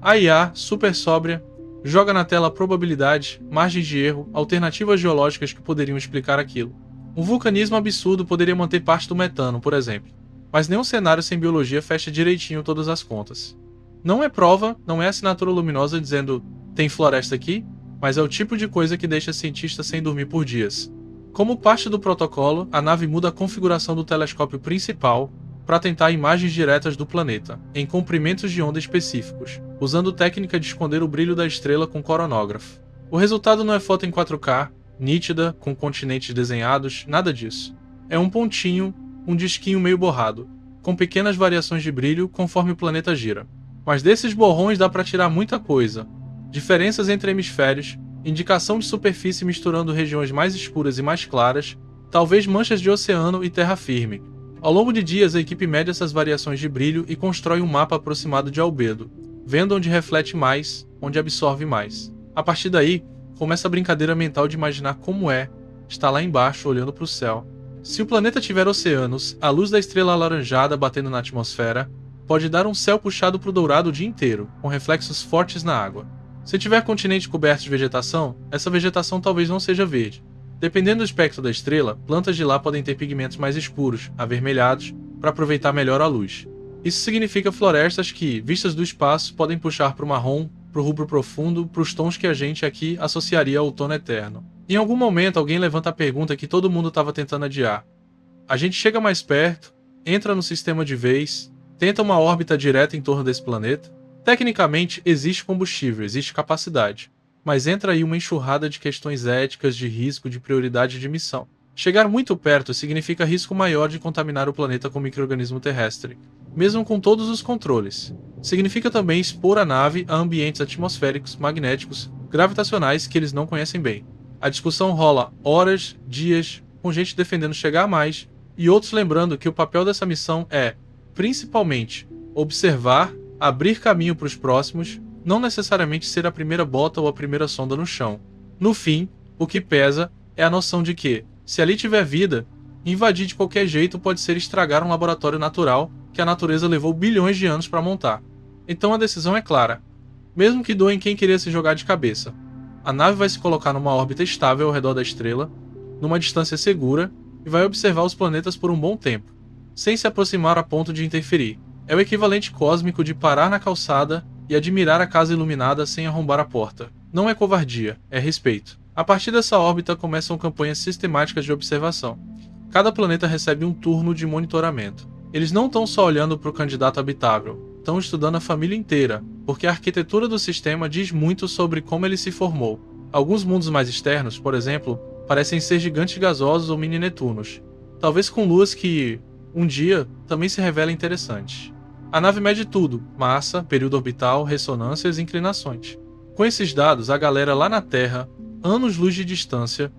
A IA, super sóbria, joga na tela probabilidade, margens de erro, alternativas geológicas que poderiam explicar aquilo. Um vulcanismo absurdo poderia manter parte do metano, por exemplo. Mas nenhum cenário sem biologia fecha direitinho todas as contas. Não é prova, não é assinatura luminosa dizendo "tem floresta aqui", mas é o tipo de coisa que deixa cientistas sem dormir por dias. Como parte do protocolo, a nave muda a configuração do telescópio principal para tentar imagens diretas do planeta, em comprimentos de onda específicos, usando técnica de esconder o brilho da estrela com coronógrafo. O resultado não é foto em 4K, nítida, com continentes desenhados, nada disso. É um pontinho, um disquinho meio borrado, com pequenas variações de brilho conforme o planeta gira. Mas desses borrões dá para tirar muita coisa. Diferenças entre hemisférios, indicação de superfície misturando regiões mais escuras e mais claras, talvez manchas de oceano e terra firme. Ao longo de dias, a equipe mede essas variações de brilho e constrói um mapa aproximado de albedo, vendo onde reflete mais, onde absorve mais. A partir daí, começa a brincadeira mental de imaginar como é estar lá embaixo olhando para o céu. Se o planeta tiver oceanos, a luz da estrela alaranjada batendo na atmosfera pode dar um céu puxado para o dourado o dia inteiro, com reflexos fortes na água. Se tiver continente coberto de vegetação, essa vegetação talvez não seja verde. Dependendo do espectro da estrela, plantas de lá podem ter pigmentos mais escuros, avermelhados, para aproveitar melhor a luz. Isso significa florestas que, vistas do espaço, podem puxar para o marrom, para o rubro profundo, para os tons que a gente aqui associaria ao outono eterno. Em algum momento, alguém levanta a pergunta que todo mundo estava tentando adiar. A gente chega mais perto, entra no sistema de vez, tenta uma órbita direta em torno desse planeta. Tecnicamente, existe combustível, existe capacidade. Mas entra aí uma enxurrada de questões éticas, de risco, de prioridade de missão. Chegar muito perto significa risco maior de contaminar o planeta com micro-organismo terrestre, mesmo com todos os controles. Significa também expor a nave a ambientes atmosféricos, magnéticos, gravitacionais que eles não conhecem bem. A discussão rola horas, dias, com gente defendendo chegar a mais, e outros lembrando que o papel dessa missão é, principalmente, observar, abrir caminho para os próximos, não necessariamente ser a primeira bota ou a primeira sonda no chão. No fim, o que pesa é a noção de que, se ali tiver vida, invadir de qualquer jeito pode ser estragar um laboratório natural que a natureza levou bilhões de anos para montar. Então a decisão é clara. Mesmo que doem quem queria se jogar de cabeça, a nave vai se colocar numa órbita estável ao redor da estrela, numa distância segura, e vai observar os planetas por um bom tempo, sem se aproximar a ponto de interferir. É o equivalente cósmico de parar na calçada e admirar a casa iluminada sem arrombar a porta. Não é covardia, é respeito. A partir dessa órbita começam campanhas sistemáticas de observação. Cada planeta recebe um turno de monitoramento. Eles não estão só olhando para o candidato habitável, estão estudando a família inteira, porque a arquitetura do sistema diz muito sobre como ele se formou. Alguns mundos mais externos, por exemplo, parecem ser gigantes gasosos ou mini-Netunos, talvez com luas que, um dia, também se revelem interessantes. A nave mede tudo: massa, período orbital, ressonâncias e inclinações. Com esses dados, a galera lá na Terra, anos-luz de distância,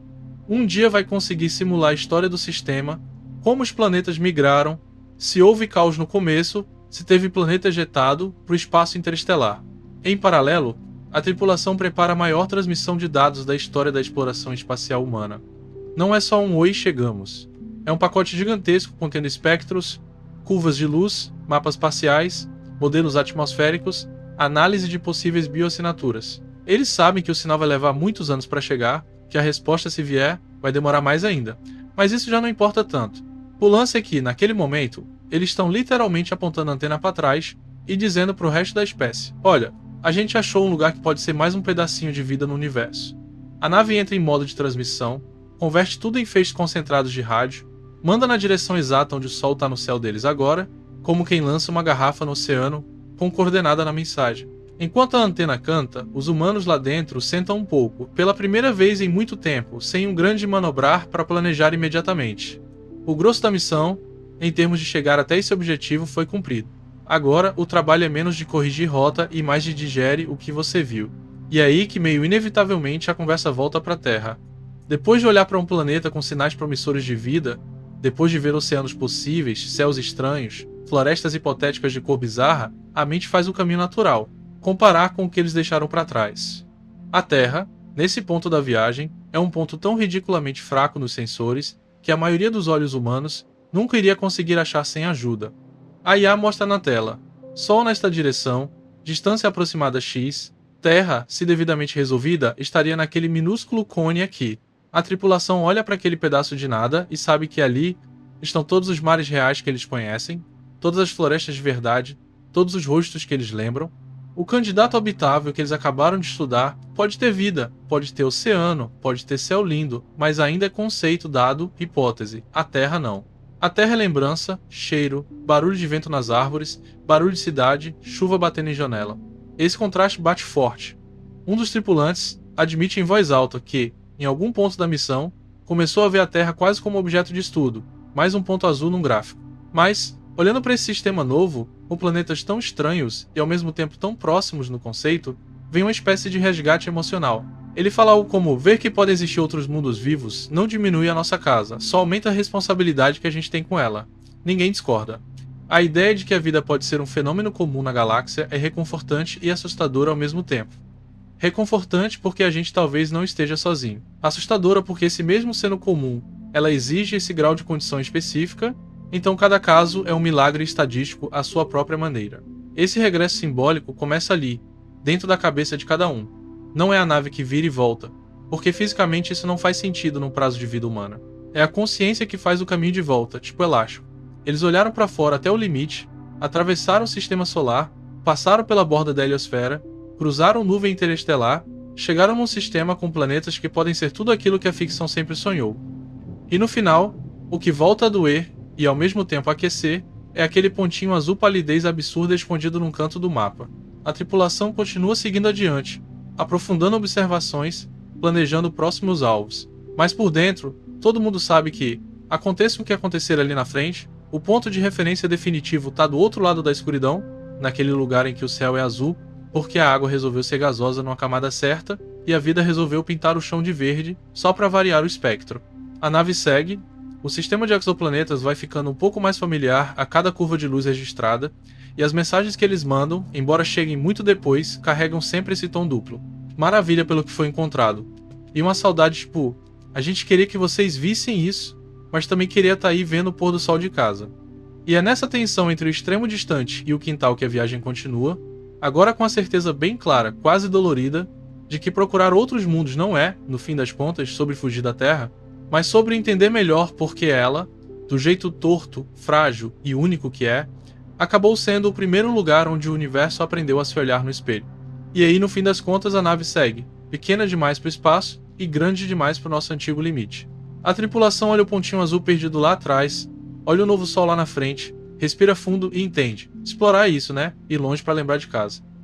um dia vai conseguir simular a história do sistema, como os planetas migraram, se houve caos no começo, se teve planeta ejetado para o espaço interestelar. Em paralelo, a tripulação prepara a maior transmissão de dados da história da exploração espacial humana. Não é só um oi, chegamos. É um pacote gigantesco contendo espectros, curvas de luz, mapas parciais, modelos atmosféricos, análise de possíveis bioassinaturas. Eles sabem que o sinal vai levar muitos anos para chegar, que a resposta, se vier, vai demorar mais ainda. Mas isso já não importa tanto. O lance é que, naquele momento, eles estão literalmente apontando a antena para trás e dizendo para o resto da espécie: olha, a gente achou um lugar que pode ser mais um pedacinho de vida no universo. A nave entra em modo de transmissão, converte tudo em feixes concentrados de rádio, manda na direção exata onde o Sol está no céu deles agora, como quem lança uma garrafa no oceano com coordenada na mensagem. Enquanto a antena canta, os humanos lá dentro sentam um pouco, pela primeira vez em muito tempo, sem um grande manobrar para planejar imediatamente. O grosso da missão, em termos de chegar até esse objetivo, foi cumprido. Agora, o trabalho é menos de corrigir rota e mais de digere o que você viu. E é aí que, meio inevitavelmente, a conversa volta para a Terra. Depois de olhar para um planeta com sinais promissores de vida, depois de ver oceanos possíveis, céus estranhos, florestas hipotéticas de cor bizarra, a mente faz o caminho natural: comparar com o que eles deixaram para trás. A Terra, nesse ponto da viagem, é um ponto tão ridiculamente fraco nos sensores que a maioria dos olhos humanos nunca iria conseguir achar sem ajuda. A IA mostra na tela: Sol nesta direção, distância aproximada x, Terra, se devidamente resolvida, estaria naquele minúsculo cone aqui. A tripulação olha para aquele pedaço de nada e sabe que ali estão todos os mares reais que eles conhecem, todas as florestas de verdade, todos os rostos que eles lembram. O candidato habitável que eles acabaram de estudar pode ter vida, pode ter oceano, pode ter céu lindo, mas ainda é conceito dado, hipótese. A Terra não. A Terra é lembrança, cheiro, barulho de vento nas árvores, barulho de cidade, chuva batendo em janela. Esse contraste bate forte. Um dos tripulantes admite em voz alta que, em algum ponto da missão, começou a ver a Terra quase como objeto de estudo, mais um ponto azul num gráfico. Mas, olhando para esse sistema novo, com planetas tão estranhos e ao mesmo tempo tão próximos no conceito, vem uma espécie de resgate emocional. Ele fala algo como: ver que podem existir outros mundos vivos não diminui a nossa casa, só aumenta a responsabilidade que a gente tem com ela. Ninguém discorda. A ideia de que a vida pode ser um fenômeno comum na galáxia é reconfortante e assustadora ao mesmo tempo. Reconfortante porque a gente talvez não esteja sozinho. Assustadora porque, se mesmo sendo comum, ela exige esse grau de condição específica, então cada caso é um milagre estadístico à sua própria maneira. Esse regresso simbólico começa ali, dentro da cabeça de cada um. Não é a nave que vira e volta, porque fisicamente isso não faz sentido no prazo de vida humana. É a consciência que faz o caminho de volta, tipo elástico. Eles olharam para fora até o limite, atravessaram o sistema solar, passaram pela borda da heliosfera, cruzaram nuvem interestelar, chegaram num sistema com planetas que podem ser tudo aquilo que a ficção sempre sonhou. E no final, o que volta a doer e ao mesmo tempo aquecer é aquele pontinho azul palidez absurda escondido num canto do mapa. A tripulação continua seguindo adiante, aprofundando observações, planejando próximos alvos. Mas por dentro, todo mundo sabe que, aconteça o que acontecer ali na frente, o ponto de referência definitivo está do outro lado da escuridão, naquele lugar em que o céu é azul, porque a água resolveu ser gasosa numa camada certa e a vida resolveu pintar o chão de verde só para variar o espectro. A nave segue, o sistema de exoplanetas vai ficando um pouco mais familiar a cada curva de luz registrada, e as mensagens que eles mandam, embora cheguem muito depois, carregam sempre esse tom duplo. Maravilha pelo que foi encontrado. E uma saudade tipo: a gente queria que vocês vissem isso, mas também queria estar aí vendo o pôr do sol de casa. E é nessa tensão entre o extremo distante e o quintal que a viagem continua, agora com a certeza bem clara, quase dolorida, de que procurar outros mundos não é, no fim das contas, sobre fugir da Terra, mas sobre entender melhor por que ela, do jeito torto, frágil e único que é, acabou sendo o primeiro lugar onde o universo aprendeu a se olhar no espelho. E aí, no fim das contas, a nave segue, pequena demais para o espaço e grande demais para o nosso antigo limite. A tripulação olha o pontinho azul perdido lá atrás, olha o novo sol lá na frente, respira fundo e entende. Explorar é isso, né? Ir longe para lembrar de casa.